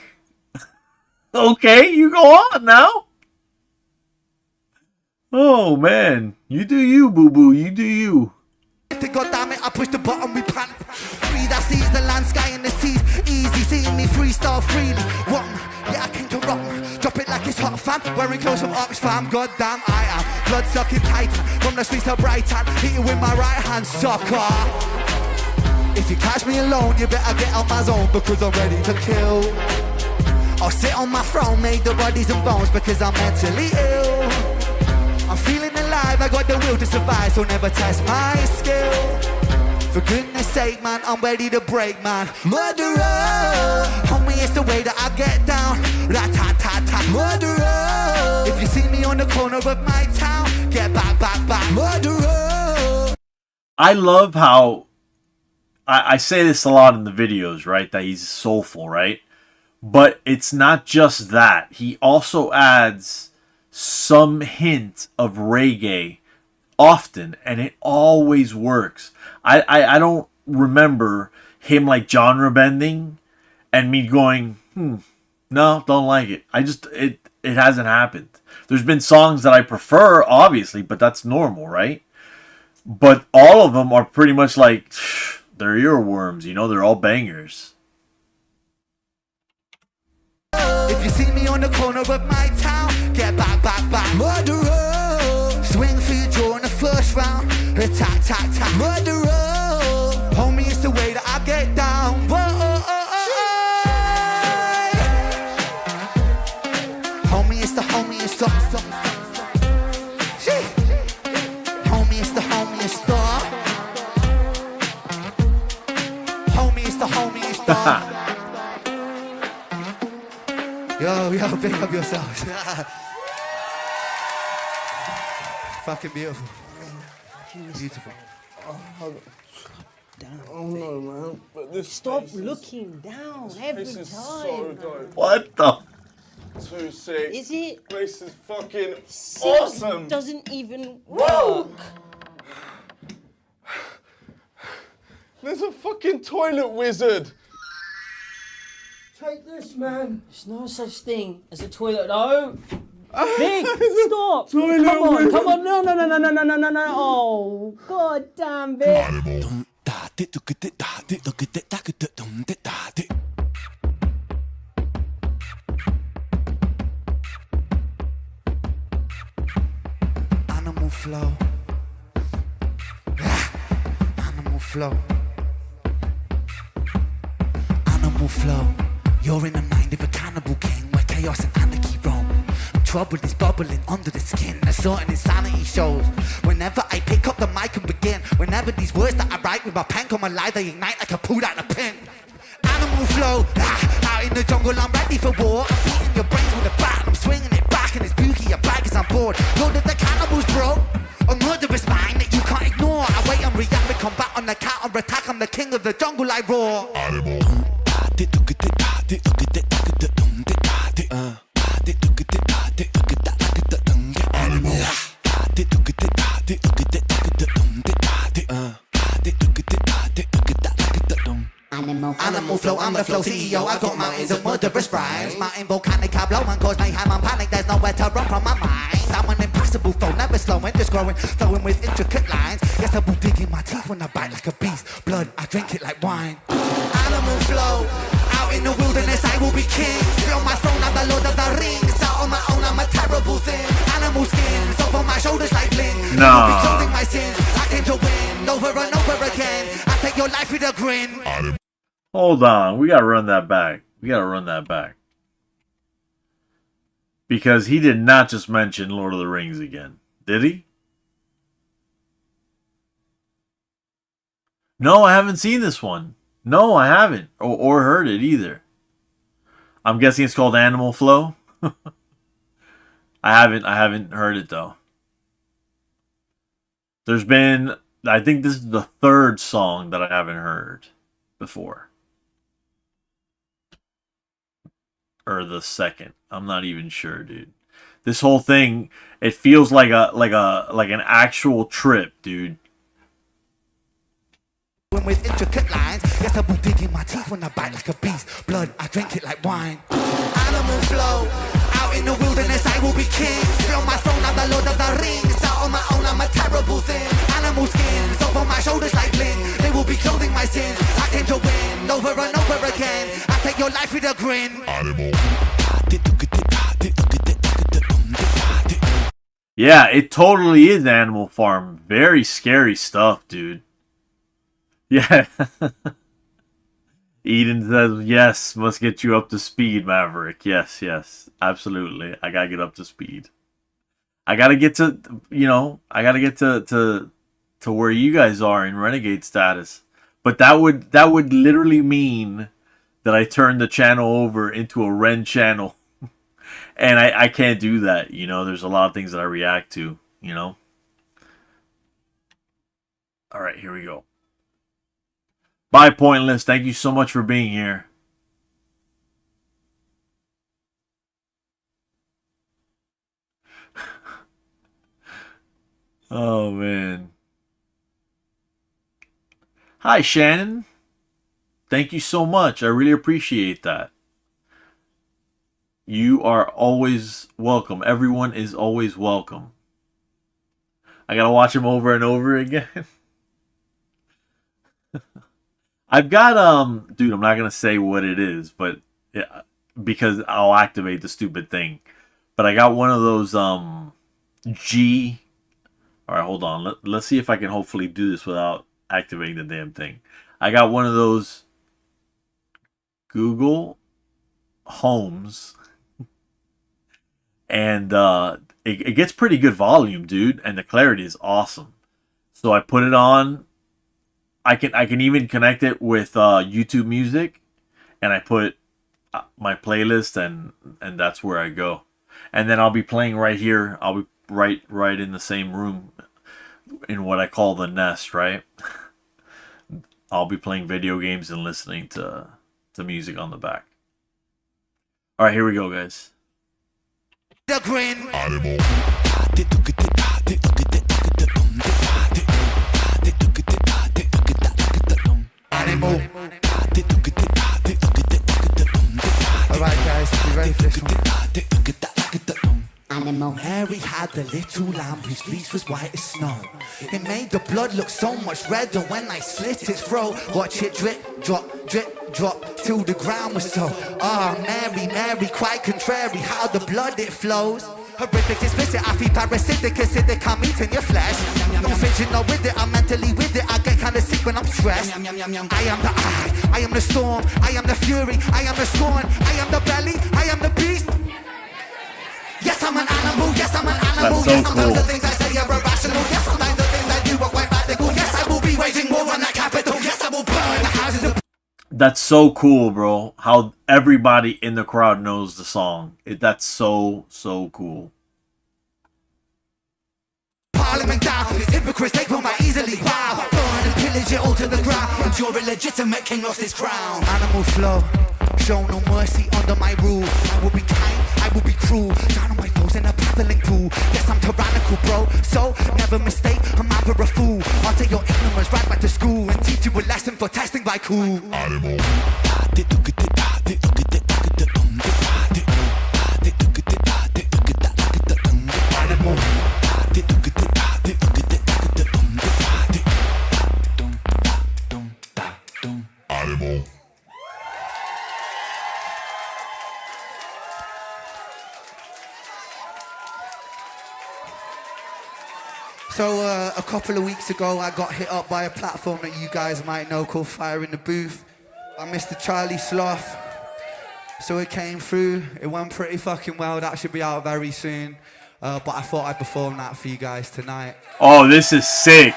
[SPEAKER 1] Okay, you go on now. Oh man, you do you, boo boo. You do you.
[SPEAKER 5] God damn it, I push the button, we plant. Free that sees the land, sky and the seas. Easy seeing me freestyle freely. One, yeah, I came to rock. Drop it like it's hot, fam. Wearing clothes from Oxfam. God damn, I am blood sucking titan. From the streets of Brighton, hitting with my right hand, sucker. If you catch me alone, you better get out my zone because I'm ready to kill. I'll sit on my throne, made the bodies and bones because I'm mentally ill. I'm feeling alive, I got the will to survive, so never test my skill. For goodness sake, man, I'm ready to break, man. Murderer, homie, it's the way that I get down. Rat-tat-tat-tat, murderer. If you see me on the corner of my town, get back, back, back, murderer.
[SPEAKER 1] I love how I say this a lot in the videos, right? That he's soulful, right? But it's not just that. He also adds some hint of reggae often, and it always works. I don't remember him like genre bending and me going, no, don't like it. It hasn't happened. There's been songs that I prefer, obviously, but that's normal, right? But all of them are pretty much like, they're earworms, you know, they're all bangers.
[SPEAKER 5] If you see me on the corner of my town, get back, back, back, murderer. Swing for your jaw in the first round. Attack, attack, attack, murderer. Homie, it's the way that I get down. Homie, it's the homie, it's the homie, it's the homie, it's the homie, it's the homie, it's the Yo, big up yourselves. Fucking beautiful. Beautiful.
[SPEAKER 2] Oh no, man. But this
[SPEAKER 3] Stop
[SPEAKER 2] space
[SPEAKER 3] looking down every
[SPEAKER 2] This is
[SPEAKER 3] time.
[SPEAKER 2] so dope.
[SPEAKER 1] What the?
[SPEAKER 2] Too sick.
[SPEAKER 3] Is it?
[SPEAKER 2] This is fucking
[SPEAKER 3] Sick
[SPEAKER 2] awesome.
[SPEAKER 3] doesn't even work.
[SPEAKER 2] There's a fucking toilet wizard.
[SPEAKER 3] Take this, man. There's no such thing as a toilet. No. Vic, stop.
[SPEAKER 2] Toilet
[SPEAKER 3] Come on,
[SPEAKER 2] wizard.
[SPEAKER 3] come on. No. Oh, god damn, Vic.
[SPEAKER 5] Animal flow. Animal flow. Animal flow. You're in the mind of a cannibal king where chaos and anarchy roam. Trouble is bubbling under the skin. A certain insanity shows. Whenever I pick up the mic and begin, whenever these words that I write with my pen come alive, they ignite like a pulled out a pin. Animal flow. Out in the jungle, I'm ready for war. I'm beating your brains with a bat. I'm swinging it back and it's spooky. Your bag is on board. Lord of the cannibals, bro. A murderous mind that you can't ignore. I wait and react with combat on the counter attack. I'm the king of the jungle, I roar. Animal flow, I'm the flow CEO. I got mountains of murderous rhymes. Mountain volcanic, I blow and cause mayhem and panic. There's nowhere to run from my mind. I'm an impossible flow, never slowing, just growing, flowing with intricate lines. Yes, I will dig in my teeth when I bite like a beast. Blood, I drink it like wine. Animal flow, out in the wilderness, I will be king. On my throne, I'm the Lord of the Rings. Out on my own, I'm a terrible thing. Animal skins over my shoulders like bling.
[SPEAKER 1] Nah.
[SPEAKER 5] Be clothing my sins. I came to win over and over again. I take your life with a grin.
[SPEAKER 1] Hold on, we gotta run that back. Because he did not just mention Lord of the Rings again, did he? No, I haven't seen this one. No, I haven't, or heard it either. I'm guessing it's called Animal Flow. I haven't heard it though. There's been, I think this is the third song that I haven't heard before. Or the second. I'm not even sure, dude. This whole thing, it feels like an actual trip, dude.
[SPEAKER 5] with intricate lines. Yes, I will dig in my teeth when I bite like a beast. Blood, I drink it like wine. Animal flow. Out in the wilderness, I will be king. Flow my throne, I'm the Lord of the Rings. Out on my own, I'm a terrible thing. Animal skins over my shoulders like bling. They will be clothing my sins. I came to win over and over again. I take your life with a grin.
[SPEAKER 1] Yeah, it totally is Animal Farm. Very scary stuff, dude. Yeah. Eden says, yes, must get you up to speed, Maverick. Yes, yes, absolutely. I gotta get up to speed. I gotta get to, I gotta get to where you guys are in Renegade status. But that would literally mean that I turn the channel over into a Ren channel. And I can't do that, There's a lot of things that I react to, All right, here we go. Bye, Pointless. Thank you so much for being here. Oh, man. Hi, Shannon. Thank you so much. I really appreciate that. You are always welcome. Everyone is always welcome. I gotta watch him over and over again. I've got, dude, I'm not gonna say what it is, but because I'll activate the stupid thing. But I got one of those, G. Alright, hold on. Let's see if I can hopefully do this without activating the damn thing. I got one of those Google Homes. And it gets pretty good volume, dude, and the clarity is awesome. So I put it on. I can even connect it with YouTube Music, and I put my playlist, and that's where I go. And then I'll be playing right here. I'll be right in the same room, in what I call the nest, right? I'll be playing video games and listening to music on the back. All right, here we go, guys.
[SPEAKER 5] The grin.
[SPEAKER 2] Animal.
[SPEAKER 5] Animal. Alright, guys, you ready for this one? Animal. Mary had the little lamb whose fleece was white as snow. It made the blood look so much redder when I slit its throat. Watch it drip, drop, till the ground was so. Mary, quite contrary, how the blood it flows. Horrific, explicit, I feel parasitic, acidic, I'm eating your flesh. Don't fidget, no with it, I'm mentally with it, I get kinda sick when I'm stressed. I am the I am the storm, I am the fury, I am the scorn, I am the belly, I am the beast. Yes, I'm an animal, yes, I'm an animal,
[SPEAKER 1] That's so
[SPEAKER 5] yes, sometimes
[SPEAKER 1] cool.
[SPEAKER 5] the things I say are irrational, yes, sometimes the things I do are quite radical, yes, I will be waging war on that capital, yes, I will burn the houses of...
[SPEAKER 1] That's so cool, bro. How everybody in the crowd knows the song. That's so cool.
[SPEAKER 5] Parliament down, hypocrites take my easily. Wow, burn and pillage it all to the ground. And your illegitimate king lost his crown. Animal flow, show no mercy under my rule. I will be kind, I will be cruel. Down on my toes in a paddling pool. Yes, I'm tyrannical, bro. So never mistake, I'm never a fool. I'll take your ignorance right back to school and teach you a lesson for testing by cool.
[SPEAKER 2] Animal.
[SPEAKER 5] Animal.
[SPEAKER 2] Animal.
[SPEAKER 5] So a couple of weeks ago, I got hit up by a platform that you guys might know called Fire in the Booth. I Mr. Charlie Sloth. So it came through. It went pretty fucking well. That should be out very soon. But I thought I'd perform that for you guys tonight.
[SPEAKER 1] Oh, this is sick.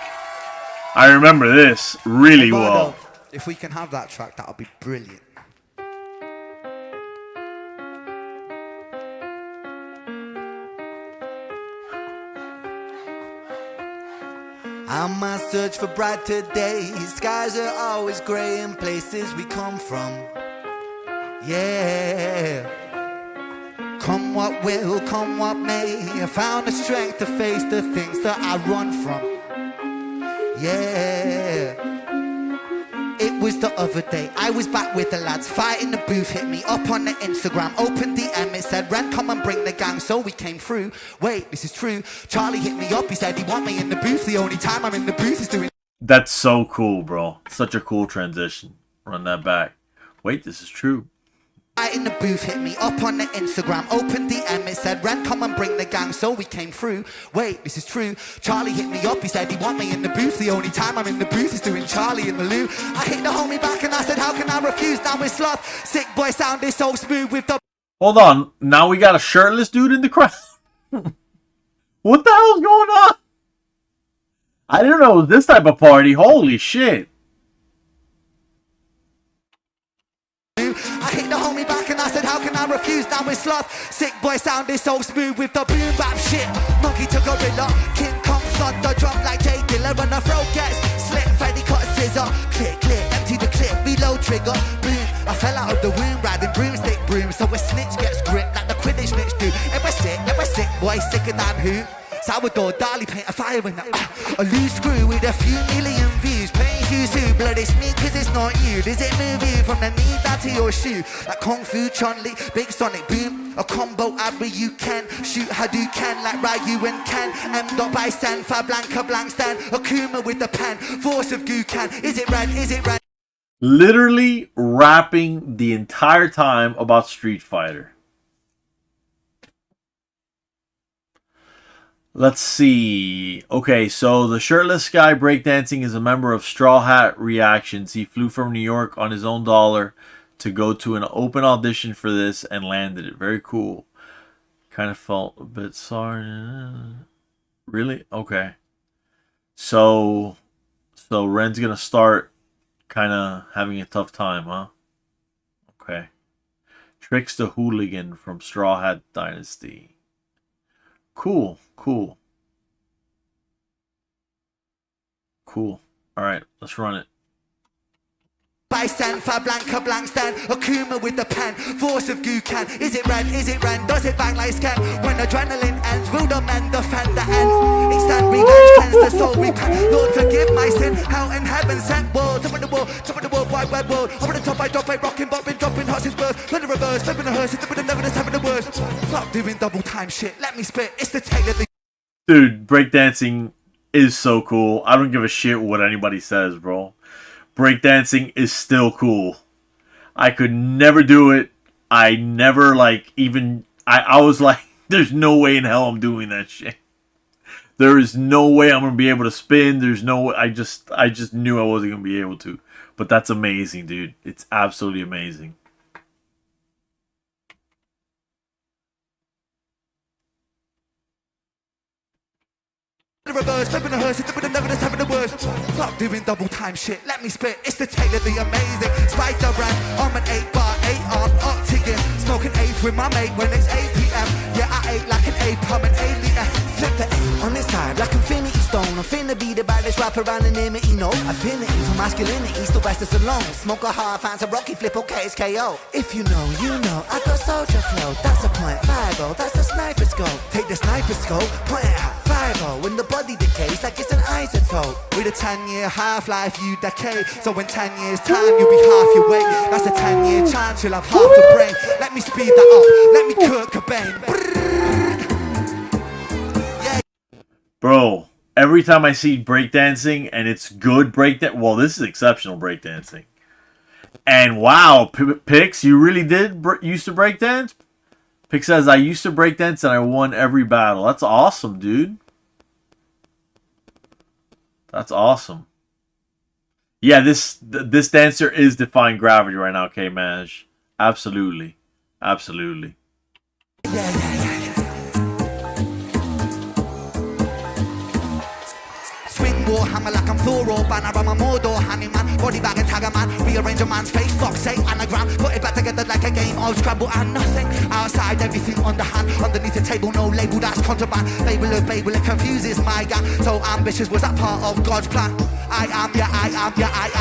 [SPEAKER 1] I remember this really well.
[SPEAKER 5] If we can have that track, that'll be brilliant. On my search for brighter days, skies are always grey in places we come from. Yeah. Come what will, come what may, I found the strength to face the things that I run from. Yeah. was the other day. I was back with the lads, fighting the booth, hit me up on the Instagram, open DM, it said, Ren, come and bring the gang, so we came through. Wait, this is true. Charlie hit me up, he said he want me in the booth, the only time I'm in the booth is doing...
[SPEAKER 1] That's so cool, bro. Such a cool transition. Run that back. Wait, this is true.
[SPEAKER 5] In the booth, hit me up on the Instagram, open DM, it said, Ren, come and bring the gang, so we came through. Wait, this is true. Charlie hit me up, he said he want me in the booth, the only time I'm in the booth is doing Charlie in the loo. I hit the homie back and I said, how can I refuse? Now it's Sloth, sick boy sounded so smooth with the...
[SPEAKER 1] Hold on, now we got a shirtless dude in the crowd? What the hell's going on? I didn't know it was this type of party, holy shit.
[SPEAKER 5] I hit the homie back and I said, how can I refuse? Now it's Sloth, sick boy sounded so smooth with the boom bap shit. Monkey to gorilla, King Kong slot the drum like Jay Dilla. When the throat gets slit, Freddy cut a scissor. Click, click, empty the clip, reload trigger. Boom, I fell out of the womb riding broomstick broom. So a snitch gets gripped like the Quidditch snitch do. If we're sick, boy, sicker than who? Sourdough, Dali paint a fire in that. A loose screw with a few million views. Paying who's who, blood it's me cause it's not you. Does it move you from the knee down to your shoe? Like Kung Fu, Chun-Li, Big Sonic Boom. A combo Abri you can. Shoot Hadouken like Ryu and Ken. M. by Stan, Fa Blanca, Blank Stan. Akuma with the pen, force of Gukan. Is it red, is it red?
[SPEAKER 1] Literally rapping the entire time about Street Fighter. Let's see. Okay, so the shirtless guy breakdancing is a member of Straw Hat Reactions. He flew from New York on his own dollar to go to an open audition for this and landed it. Very cool. Kind of felt a bit sorry. Really? Okay. So Ren's gonna start kind of having a tough time, huh? Okay. Tricks the Hooligan from Straw Hat Dynasty. Cool. Alright, let's run it.
[SPEAKER 5] By Stan, Fa Blanca, Blank Stan. Akuma with the pen, force of Gukan. Is it red, is it red? Does it bang like scan? When adrenaline ends, will the men defend the ends? Instant revenge, cleanse the soul, repent. Lord, forgive my sin. Hell and heaven sent world. Top of the world, wide world. Over the top, I drop, I rockin', boppin', dropping hearts is birth. Let the reverse, flipping the hearse, it's the never, that's having the worst. Fuck doing double time shit, let me spit. It's the tale of the...
[SPEAKER 1] Dude, breakdancing is so cool. I don't give a shit what anybody says, bro. Breakdancing is still cool. I could never do it. I never I was like, there's no way in hell I'm doing that shit. There is no way I'm gonna be able to spin. There's no way. I just knew I wasn't gonna be able to. But that's amazing, dude. It's absolutely amazing.
[SPEAKER 5] The reverse, flipping the hearse, it's the never, that's having the worst. Fuck doing double time shit, let me spit. It's the tale of the amazing Spider brand. I'm an 8-bar, 8-arm octagon. Smoking 8 with my mate when it's 8 p.m. Yeah, I ate like an ape, I'm an alien. Flip the 8 on this side like Infinity Stone. I'm finna be the baddest rapper around the name of Eno. Affinity for masculinity, still best as alone. Smoke a hard, fans a Rocky flip, okay, it's KO. If you know, you know, I got soldier flow. That's a .50, that's a sniper scope. Take the sniper scope, point it at 50. When the body decays like it's an isotope. With a 10-year half-life you decay. So in 10 years time you'll be half your weight. That's a 10-year chance you'll have half a brain. Let me speed that up, let me Kurt Cobain. Yeah.
[SPEAKER 1] Bro, every time I see breakdancing and it's good breakdance, well, this is exceptional breakdancing. And wow, Pix, you really did used to breakdance? Pix says, I used to breakdance and I won every battle. That's awesome, dude. That's awesome. Yeah, this dancer is defying gravity right now, K-Maj. Absolutely. Absolutely.
[SPEAKER 5] Warhammer like I'm Thor or Banner. I'm a Mordor hammy man, body bag and tag a man. Rearrange a man's face, fox, say anagram. Put it back together like a game of Scrabble and nothing outside, everything underhand. Underneath the table, no label, that's contraband. Label of Babel, it confuses my gang. So ambitious, was that part of God's plan? I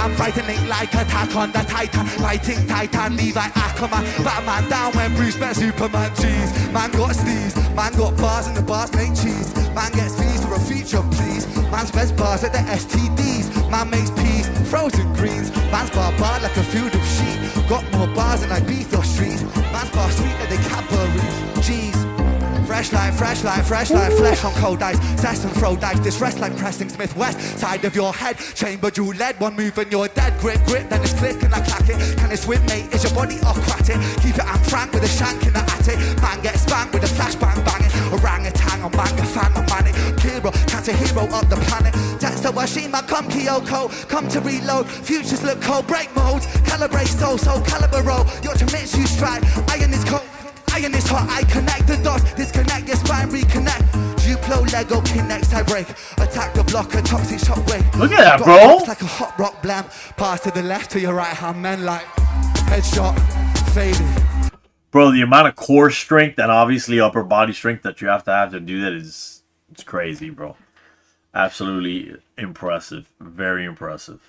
[SPEAKER 5] am frightening like Attack on the Titan. Fighting Titan, Levi Ackerman. Batman down when Bruce met Superman. Jeez, man got steez, man got bars and the bars make cheese. Man gets fees for a feature, please. Man's best bars at the STDs. Man makes peas, frozen greens. Man's bar like a field of sheep. Got more bars than Ibiza streets. Man's bar sweeter than Cadbury. Jeez. Fresh like flesh on cold ice. Cess and throw dice, this rest like pressing Smith West. Side of your head, chamber jewel lead. One move and you're dead. Grip, then it's click and I clack it. Can it swim, mate? Is your body aquatic? Keep it and frank with a shank in the attic. Man gets spanked with a flashbang banging. Orangutan, I'm bang a fan, I'm manic. Hero, catch a hero up the planet. Tetsuo Washima, come Kyoko. Come to reload, futures look cold. Break modes, calibrate soul caliber roll. You're to mix, you strike, iron is cold. Iron is hot, I connect the dots, disconnect your spine, reconnect. Duplo, Lego, Kinect, I break. Attack the block, a toxic shockwave.
[SPEAKER 1] Look at that, bro.
[SPEAKER 5] Like a hot rock blam. Pass to the left, to your right hand, men like headshot, fading.
[SPEAKER 1] Bro, the amount of core strength and obviously upper body strength that you have to do that is it's crazy, bro. Absolutely impressive. Very impressive.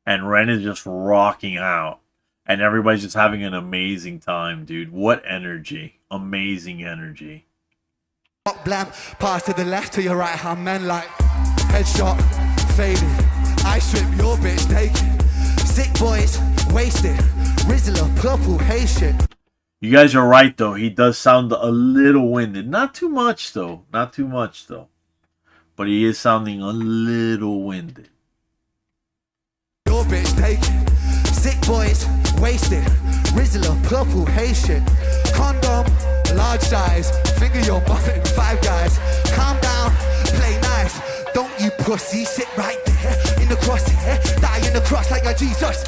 [SPEAKER 1] And Ren is just rocking out. And everybody's just having an amazing time, dude. What energy. Amazing energy.
[SPEAKER 5] Blam, pass to the left, to your right hand, men like headshot, faded. I strip your bitch naked. Sick boys, wasted. Rizzler, purple, hey shit.
[SPEAKER 1] You guys are right, though. He does sound a little winded. Not too much, though. Not too much, though. But he is sounding a little winded.
[SPEAKER 5] Your bitch naked. Sick boys, wasted. Rizzler, purple, hey shit. Condom, large size. Finger your mother in 5 guys. Calm down, play nice. Don't you pussy, sit right there. In the crosshair, die in the cross like a Jesus.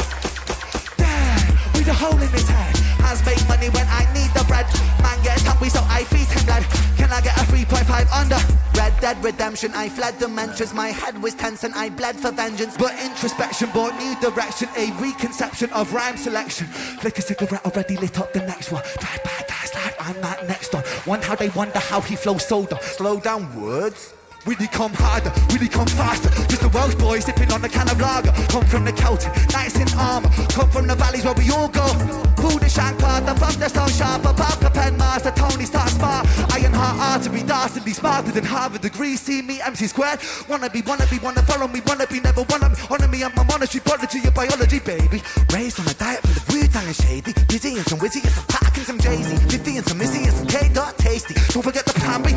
[SPEAKER 5] There, with a hole in his head. Hands make money when I need the bread. Man gets hungry so I feed him blood. Can I get a 3.5 under? Red Dead Redemption, I fled dimensions. My head was tense and I bled for vengeance. But introspection brought new direction. A reconception of rhyme selection. Flick a cigarette already lit up the next one. Drive by, guys, like I'm that next one. One how they wonder how he flows soda. Slow down words. Really come harder, really come faster. Just a Welsh boy sipping on a can of lager. Come from the Celtic, knights in armor. Come from the valleys where we all go. Pull the shank part, the thunderstone sharper. Parker pen master, Tony Stark smart. Iron heart artery, dastardly smarter than Harvard degree. See me, MC squared. Wanna follow me, wanna be, never wanna be. Honor me, I'm a monetary prodigy of biology, baby. Raised on a diet full of weird and shady. Busy and some wizzy and some pack and some Jay-Z. 50 and some Missy and some K-Dot tasty. Don't forget the plan B.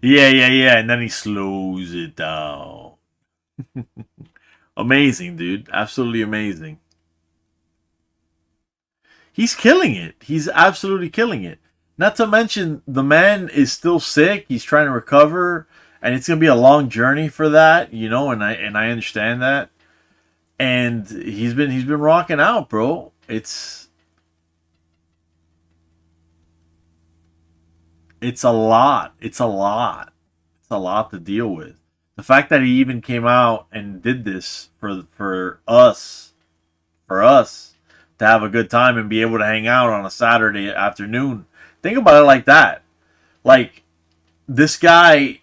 [SPEAKER 1] Yeah. And then he slows it down. Amazing, dude. Absolutely amazing. He's killing it. He's absolutely killing it. Not to mention, the man is still sick. He's trying to recover. And it's going to be a long journey for that, you know, and I understand that. And he's been rocking out, bro. It's a lot. It's a lot to deal with. The fact that he even came out and did this for us to have a good time and be able to hang out on a Saturday afternoon. Think about it like that. Like, this guy,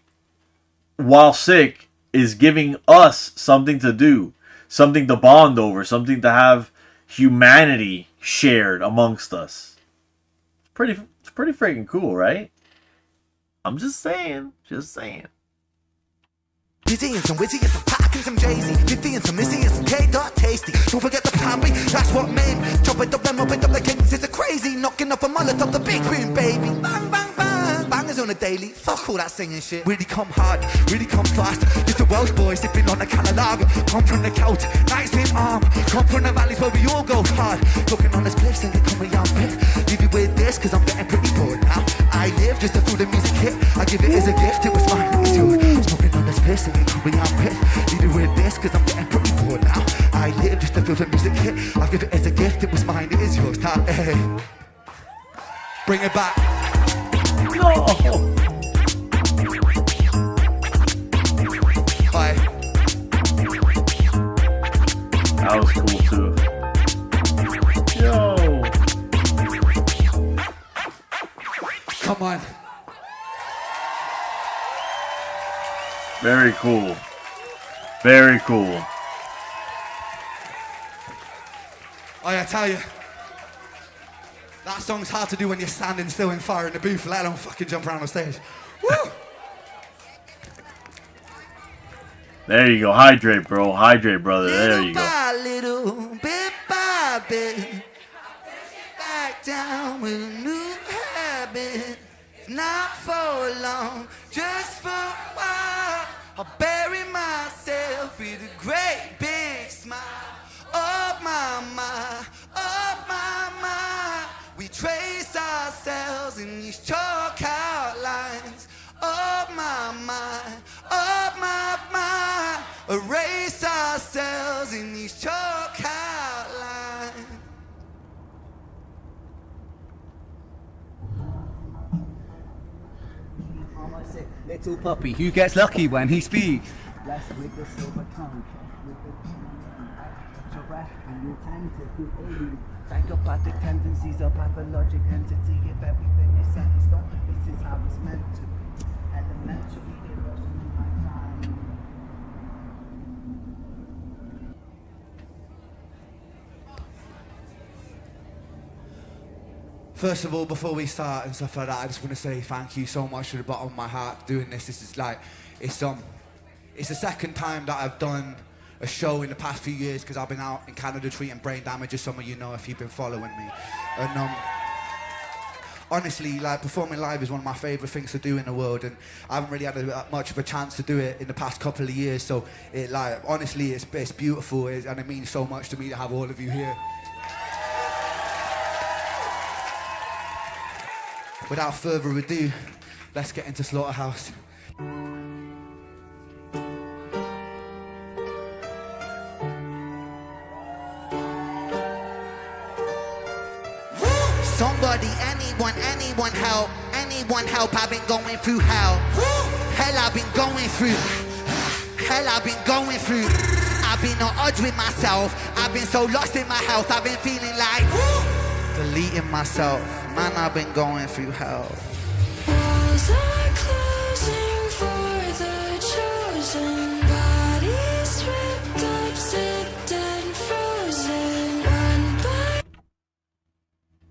[SPEAKER 1] while sick, is giving us something to do, something to bond over, something to have humanity shared amongst us. It's pretty freaking cool, right? I'm just saying.
[SPEAKER 5] Dizzy and some wizzy and some pack and some Jay-Z. 50 and some Missy and some K-Dot tasty. Don't forget the plan B, that's what made me. Chop it up, up it up the kings. It's a crazy knocking off a mullet up the big boom, baby. Bang, bang, bang. Bangers on a daily. Fuck all that singing shit. Really come hard, really come fast. Just a Welsh boy sipping on a can of lager. Come from the Celtic, knights in armor. Come from the valleys where we all go hard. Looking on this place and they come around pit. Leave you with this, cause I'm getting pretty bored now. I live just to feel the music hit. I give it as a gift, it was mine, it was yours. Smoking on this piss and it coming out pit. Leave you with this, cause I'm getting pretty bored now. I live just to feel the music hit. I give it as a gift, it was mine, it is yours. Now, hey. Bring it back.
[SPEAKER 1] No.
[SPEAKER 5] Bye.
[SPEAKER 1] That was cool too. Yo.
[SPEAKER 5] Come on.
[SPEAKER 1] Very cool. Very cool.
[SPEAKER 5] I tell you, that song's hard to do when you're standing still in fire in the booth, let alone fucking jump around on stage. Woo!
[SPEAKER 1] There you go. Hydrate, bro. Hydrate, brother. There you
[SPEAKER 5] Little
[SPEAKER 1] go.
[SPEAKER 5] by little, bit by bit, back down with a new habit. Not for long, just for a while. I'll bury myself with a great big smile. Oh my, oh my. We trace ourselves in these chalk outlines. Oh my, oh my. Erase ourselves in these chalk outlines.
[SPEAKER 9] Little puppy, who gets lucky when he speaks? Blessed with the silver tongue, with the your breath and your attentive with all psychopathic tendencies, a pathologic entity. If everything is set in stone, this is how it's meant to be. Elementary heroes in my time.
[SPEAKER 5] First of all, before we start and stuff like that, I just want to say thank you so much from the bottom of my heart doing this. This is like, it's the second time that I've done a show in the past few years because I've been out in Canada treating brain damage, as some of you know if you've been following me. And honestly, like, performing live is one of my favourite things to do in the world, and I haven't really had much of a chance to do it in the past couple of years. So it, like, honestly, it's beautiful, and it means so much to me to have all of you here. Without further ado, let's get into Slaughterhouse. Somebody, anyone help, I've been going through hell. Hell I've been going through. I've been on odds with myself. I've been so lost in my health. I've been feeling like deleting myself. Man, I've been going through hell.
[SPEAKER 10] Walls are closing for the chosen. Bodies ripped up, zipped and frozen. One by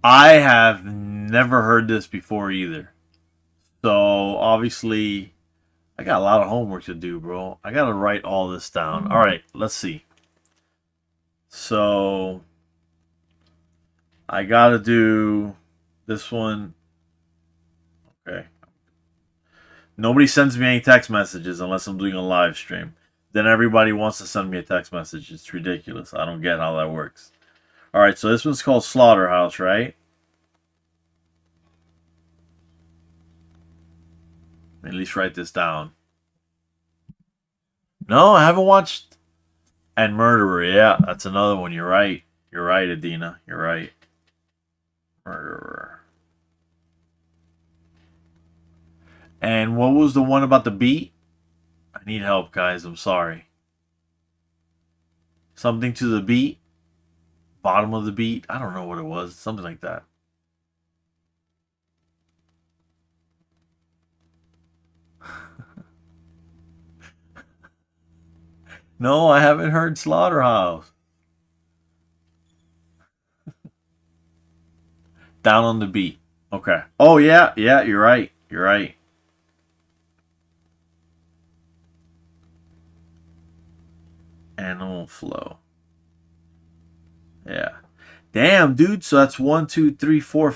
[SPEAKER 1] I have never heard this before either. So obviously, I got a lot of homework to do, bro. I gotta write all this down. All right, let's see. So I gotta do this one. Okay. Nobody sends me any text messages unless I'm doing a live stream. Then everybody wants to send me a text message. It's ridiculous. I don't get how that works. All right, so this one's called Slaughterhouse, right? At least write this down. No, I haven't watched. And Murderer, yeah, that's another one. You're right. You're right, Adina. You're right. Murderer. And what was the one about the beat? I need help, guys. I'm sorry. Something to the beat? Bottom of the beat? I don't know what it was. Something like that. No, I haven't heard Slaughterhouse. Down on the beat. Okay. Oh, yeah. Yeah, you're right. You're right. Animal Flow. Yeah. Damn, dude. So that's 1, 2, 3, 4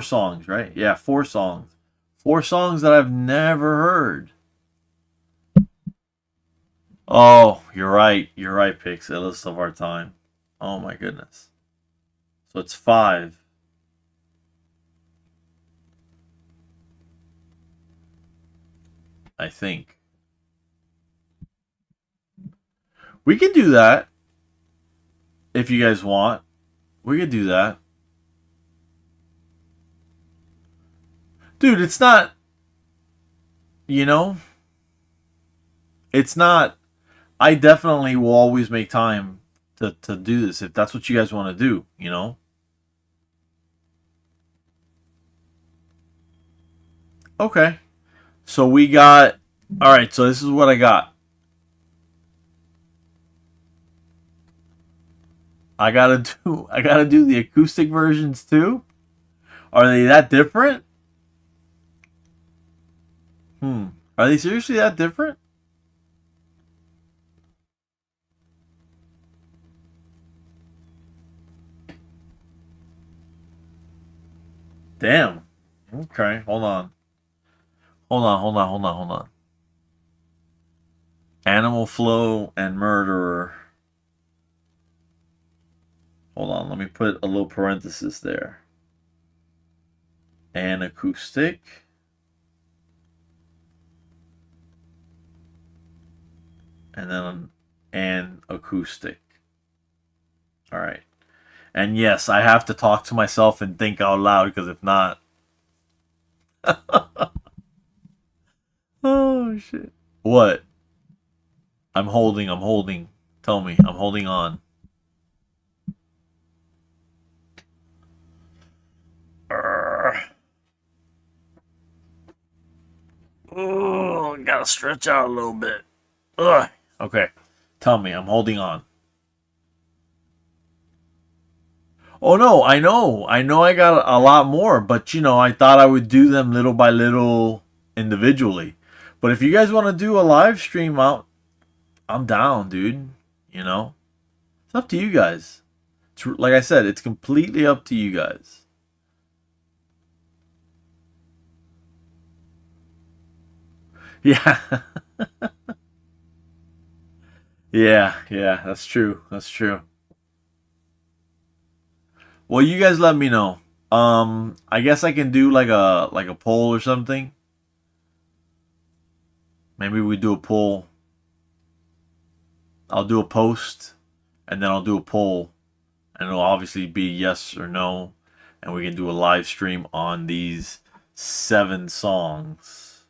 [SPEAKER 1] songs, right? Yeah, 4 songs. 4 songs that I've never heard. Oh, you're right. You're right, Pix. Illest of our time. Oh my goodness. So it's 5. I think. We can do that. If you guys want. We could do that. Dude, it's not... You know? It's not... I definitely will always make time to do this if that's what you guys want to do, you know? Okay. So we got... Alright, so this is what I got. I gotta do the acoustic versions too? Are they that different? Are they seriously that different? Damn. Okay, hold on. Hold on. Animal Flow and Murderer. Hold on, let me put a little parenthesis there. And acoustic. And then and acoustic. All right. And yes, I have to talk to myself and think out loud because if not. Oh shit. What? I'm holding. Tell me, I'm holding on. Oh, gotta stretch out a little bit. Ugh. Okay. Tell me, I'm holding on. Oh no, I know. I got a lot more, but I thought I would do them little by little individually. But if you guys want to do a live stream out, I'm down, dude. It's up to you guys. Like I said, it's completely up to you guys. Yeah. Yeah, that's true. Well, you guys let me know. I guess I can do like a poll or something. Maybe we do a poll. I'll do a post, and then I'll do a poll, and it'll obviously be yes or no, and we can do a live stream on these 7 songs.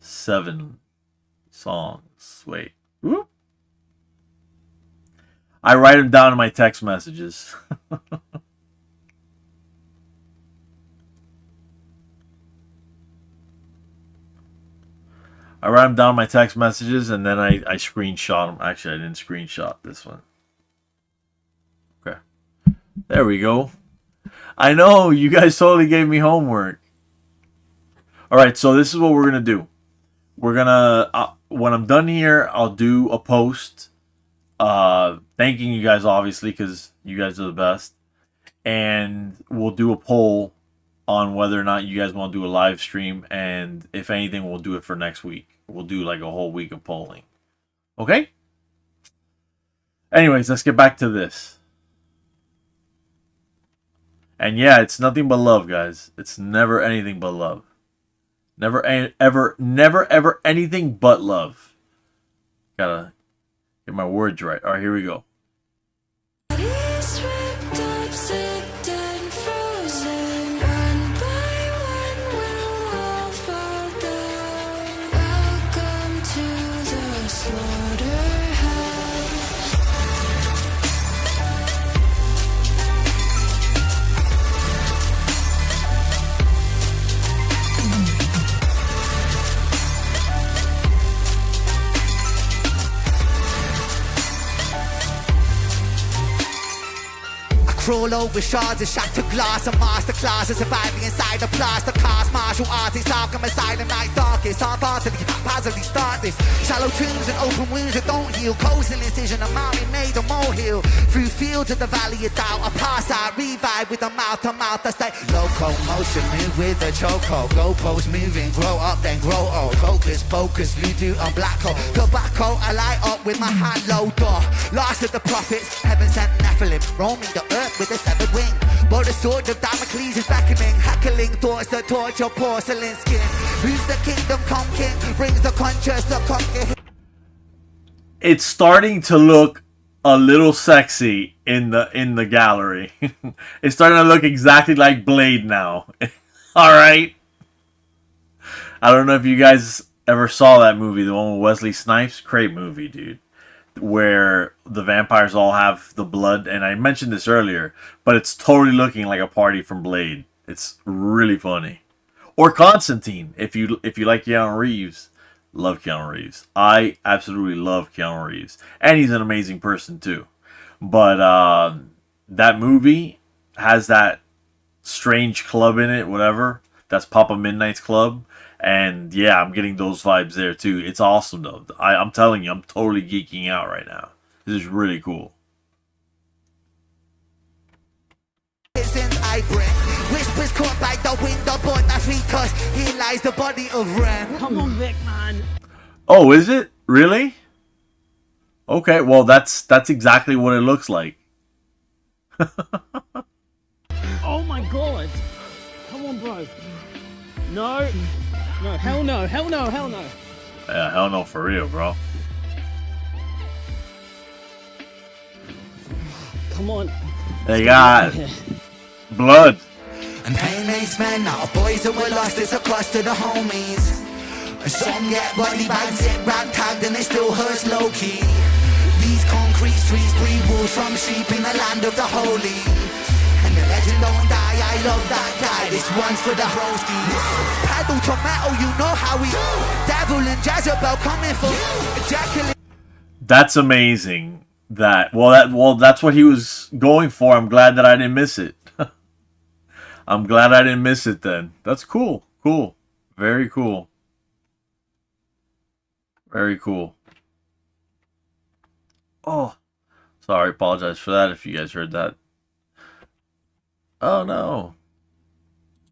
[SPEAKER 1] 7 songs. Wait. Whoop. I write them down in my text messages. I write them down in my text messages and then I screenshot them. Actually, I didn't screenshot this one. Okay. There we go. I know, you guys totally gave me homework. Alright, so this is what we're going to do. We're going to, when I'm done here, I'll do a post thanking you guys, obviously, because you guys are the best. And we'll do a poll on whether or not you guys want to do a live stream. And if anything, we'll do it for next week. We'll do like a whole week of polling. Okay? Anyways, let's get back to this. And yeah, it's nothing but love, guys. It's never anything but love. Never ever anything but love. Gotta get my words right. Alright, here we go.
[SPEAKER 5] Crawl over shards of shattered glass and masterclasses surviving inside the plaster cast. Martial artists Arkham asylum night darkest. Half-heartedly, haphazardly start this. Shallow tombs and open wounds that don't heal. Coastal incision, a mountain made a molehill. Through fields of the valley of doubt, I pass out, revive with a mouth-to-mouth. I stay locomotion, move with the chokehold. Goalposts moving, grow up then grow old. Focus, voodoo on black hole. Tobacco, I light up with my hand low door. Last of the prophets, heaven sent Nephilim, roaming the earth with a severed wing. But the sword of Damocles is beckoning, heckling thoughts that torch your porcelain skin. Who's the kingdom come king? Brings the conscious to conquer.
[SPEAKER 1] It's starting to look a little sexy in the gallery. It's starting to look exactly like Blade now. Alright. I don't know if you guys ever saw that movie, the one with Wesley Snipes. Great movie, dude. Where the vampires all have the blood, and I mentioned this earlier, but it's totally looking like a party from Blade. It's really funny. Or Constantine, if you like Keanu Reeves. Love Keanu Reeves. I absolutely love Keanu Reeves, and he's an amazing person too. But that movie has that strange club in it, whatever. That's Papa Midnight's club. And yeah, I'm getting those vibes there too. It's awesome though. I'm telling you, I'm totally geeking out right now. This is really cool.
[SPEAKER 5] Since I bring was caught by the wind aboard the fleet, cause here lies the body of Ren.
[SPEAKER 3] Come on, Vic, man.
[SPEAKER 1] Oh, is it? Really? Okay, well, that's exactly what it looks like.
[SPEAKER 3] Oh my god. Come on, bro. No. No, hell no, hell no, hell no.
[SPEAKER 1] Yeah, hell no, for real, bro.
[SPEAKER 3] Come on.
[SPEAKER 1] They got blood.
[SPEAKER 5] And pain ain't men now, boys that were lost, it's across to the homies. And some get body bags, get rag tagged, and it still hurts low key. These concrete streets breed wolves from sheep in the land of the holy. And the legend don't die, I love that guy. This one's for the broskies. Pedal to metal, you know how we Devil and Jezebel coming for ejaculate.
[SPEAKER 1] That's amazing. That's what he was going for. I'm glad that I didn't miss it. I'm glad I didn't miss it then. That's cool. Cool. Very cool. Very cool. Oh, sorry. Apologize for that if you guys heard that. Oh no.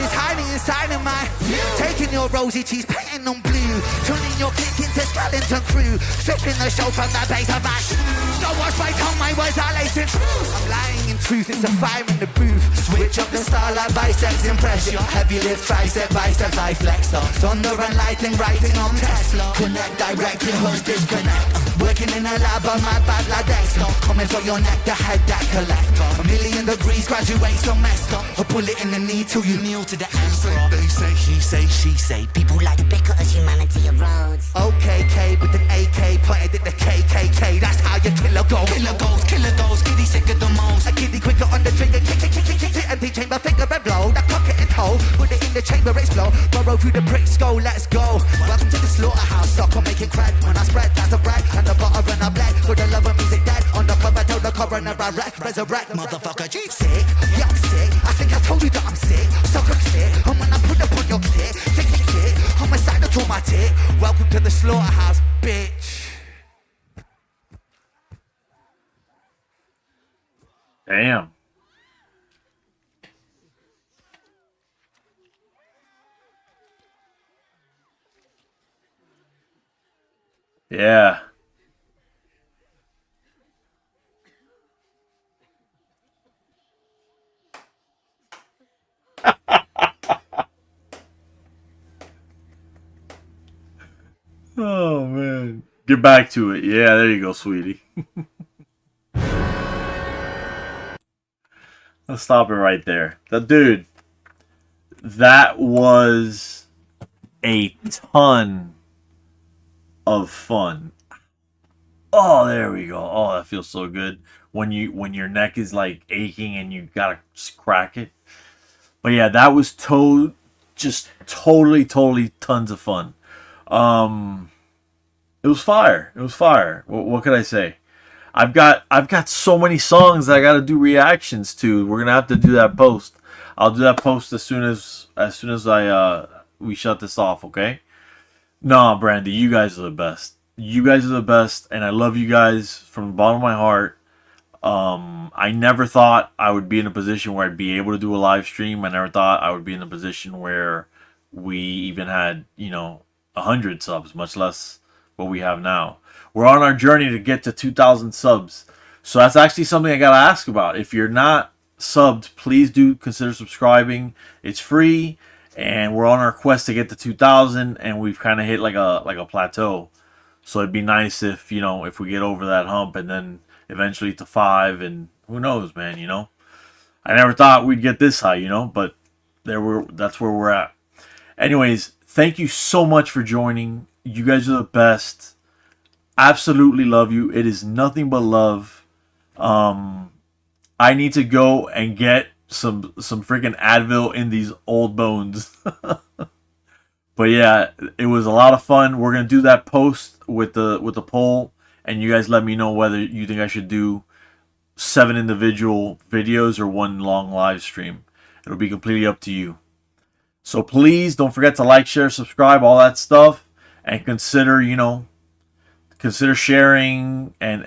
[SPEAKER 5] It's hiding inside of my taking your rosy cheese, painting them blue, turning your clique into skeleton crew, stripping the show from the base of my shoes. So watch my tongue, my words are lacing truth. I'm lying in truth, it's a fire in the booth. Switch up the style like biceps impression. Heavy lift, tricep, biceps, I flex on. Thunder and lightning, writing on Tesla. Connect directly, host disconnect. Working in a lab on my bad like Dexter. Coming for your neck, the head that collector. 1,000,000 degrees, graduate semester. A bullet in the knee till you kneel to the emperor.
[SPEAKER 2] They say, he say, she say.
[SPEAKER 10] People like to pick us humanity erodes.
[SPEAKER 5] OKK with an AK pointed at the KKK. That's how you kill a ghost. Kill a ghost. Kitty sick of the most. A kitty quicker on the trigger. Kick. Empty chamber, finger and blow. That cock it in hole. Put it in the chamber, explode. Burrow through the bricks, go, let's go. Welcome to the slaughterhouse. Suck on making crack. When I spread, that's the brag. And the butter and I black. For the love of music dead. On the cover, tell the coroner I wreck. Resurrect, motherfucker. G sick. Yeah, I'm sick. I think I told you that I'm sick. Suck a clip. And when I put up on your clip, tick. Homicide to my tit. Welcome to the slaughterhouse, bitch.
[SPEAKER 1] Damn. Yeah. Oh man. Get back to it. Yeah, there you go, sweetie. Let's stop it right there. Dude, that was a ton of fun. Oh, there we go. Oh, that feels so good when your neck is like aching and you gotta crack it. But yeah, that was just totally tons of fun. It was fire. It was fire. What could I say? I've got so many songs that I got to do reactions to. We're gonna have to do that post. I'll do that post as soon as we shut this off. Okay? Nah, Brandy, you guys are the best. You guys are the best, and I love you guys from the bottom of my heart. I never thought I would be in a position where I'd be able to do a live stream. I never thought I would be in a position where we even had 100 subs, much less what we have now. We're on our journey to get to 2,000 subs. So that's actually something I got to ask about. If you're not subbed, please do consider subscribing. It's free, and we're on our quest to get to 2,000, and we've kind of hit like a plateau. So it'd be nice if, if we get over that hump and then eventually to 5, and who knows, man, I never thought we'd get this high, but that's where we're at. Anyways, thank you so much for joining. You guys are the best. Absolutely love you. It is nothing but love. I need to go and get some freaking Advil in these old bones. But yeah, it was a lot of fun. We're gonna do that post with the poll, and you guys let me know whether you think I should do 7 individual videos or 1 long live stream. It'll be completely up to you. So please don't forget to like, share, subscribe, all that stuff, and consider sharing and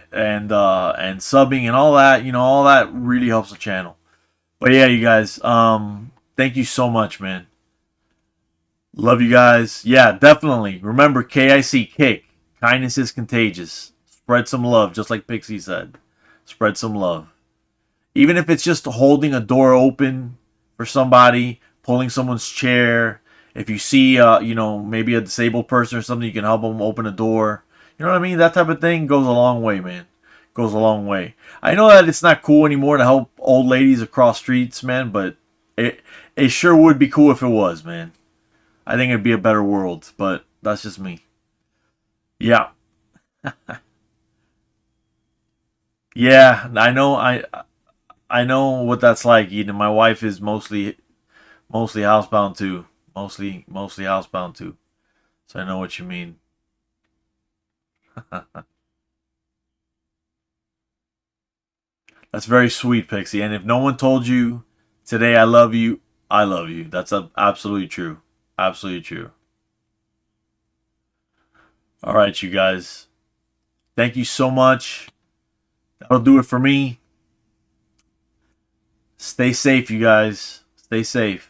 [SPEAKER 1] subbing and all that. All that really helps the channel. But yeah, you guys, Thank you so much, man. Love you guys. Yeah, definitely. Remember, KIC, kick. Kindness is contagious. Spread some love, just like Pixie said. Spread some love. Even if it's just holding a door open for somebody, pulling someone's chair. If you see, maybe a disabled person or something, you can help them open a door. You know what I mean? That type of thing goes a long way, man. Goes a long way. I know that it's not cool anymore to help old ladies across streets, man, but it sure would be cool if it was, man. I think it'd be a better world, but that's just me. Yeah. Yeah, I know what that's like, Eden. My wife is mostly housebound too. Mostly housebound too. So I know what you mean. That's very sweet, Pixie. And if no one told you today I love you, I love you. That's absolutely true. Absolutely true. All right, you guys. Thank you so much. That'll do it for me. Stay safe, you guys. Stay safe.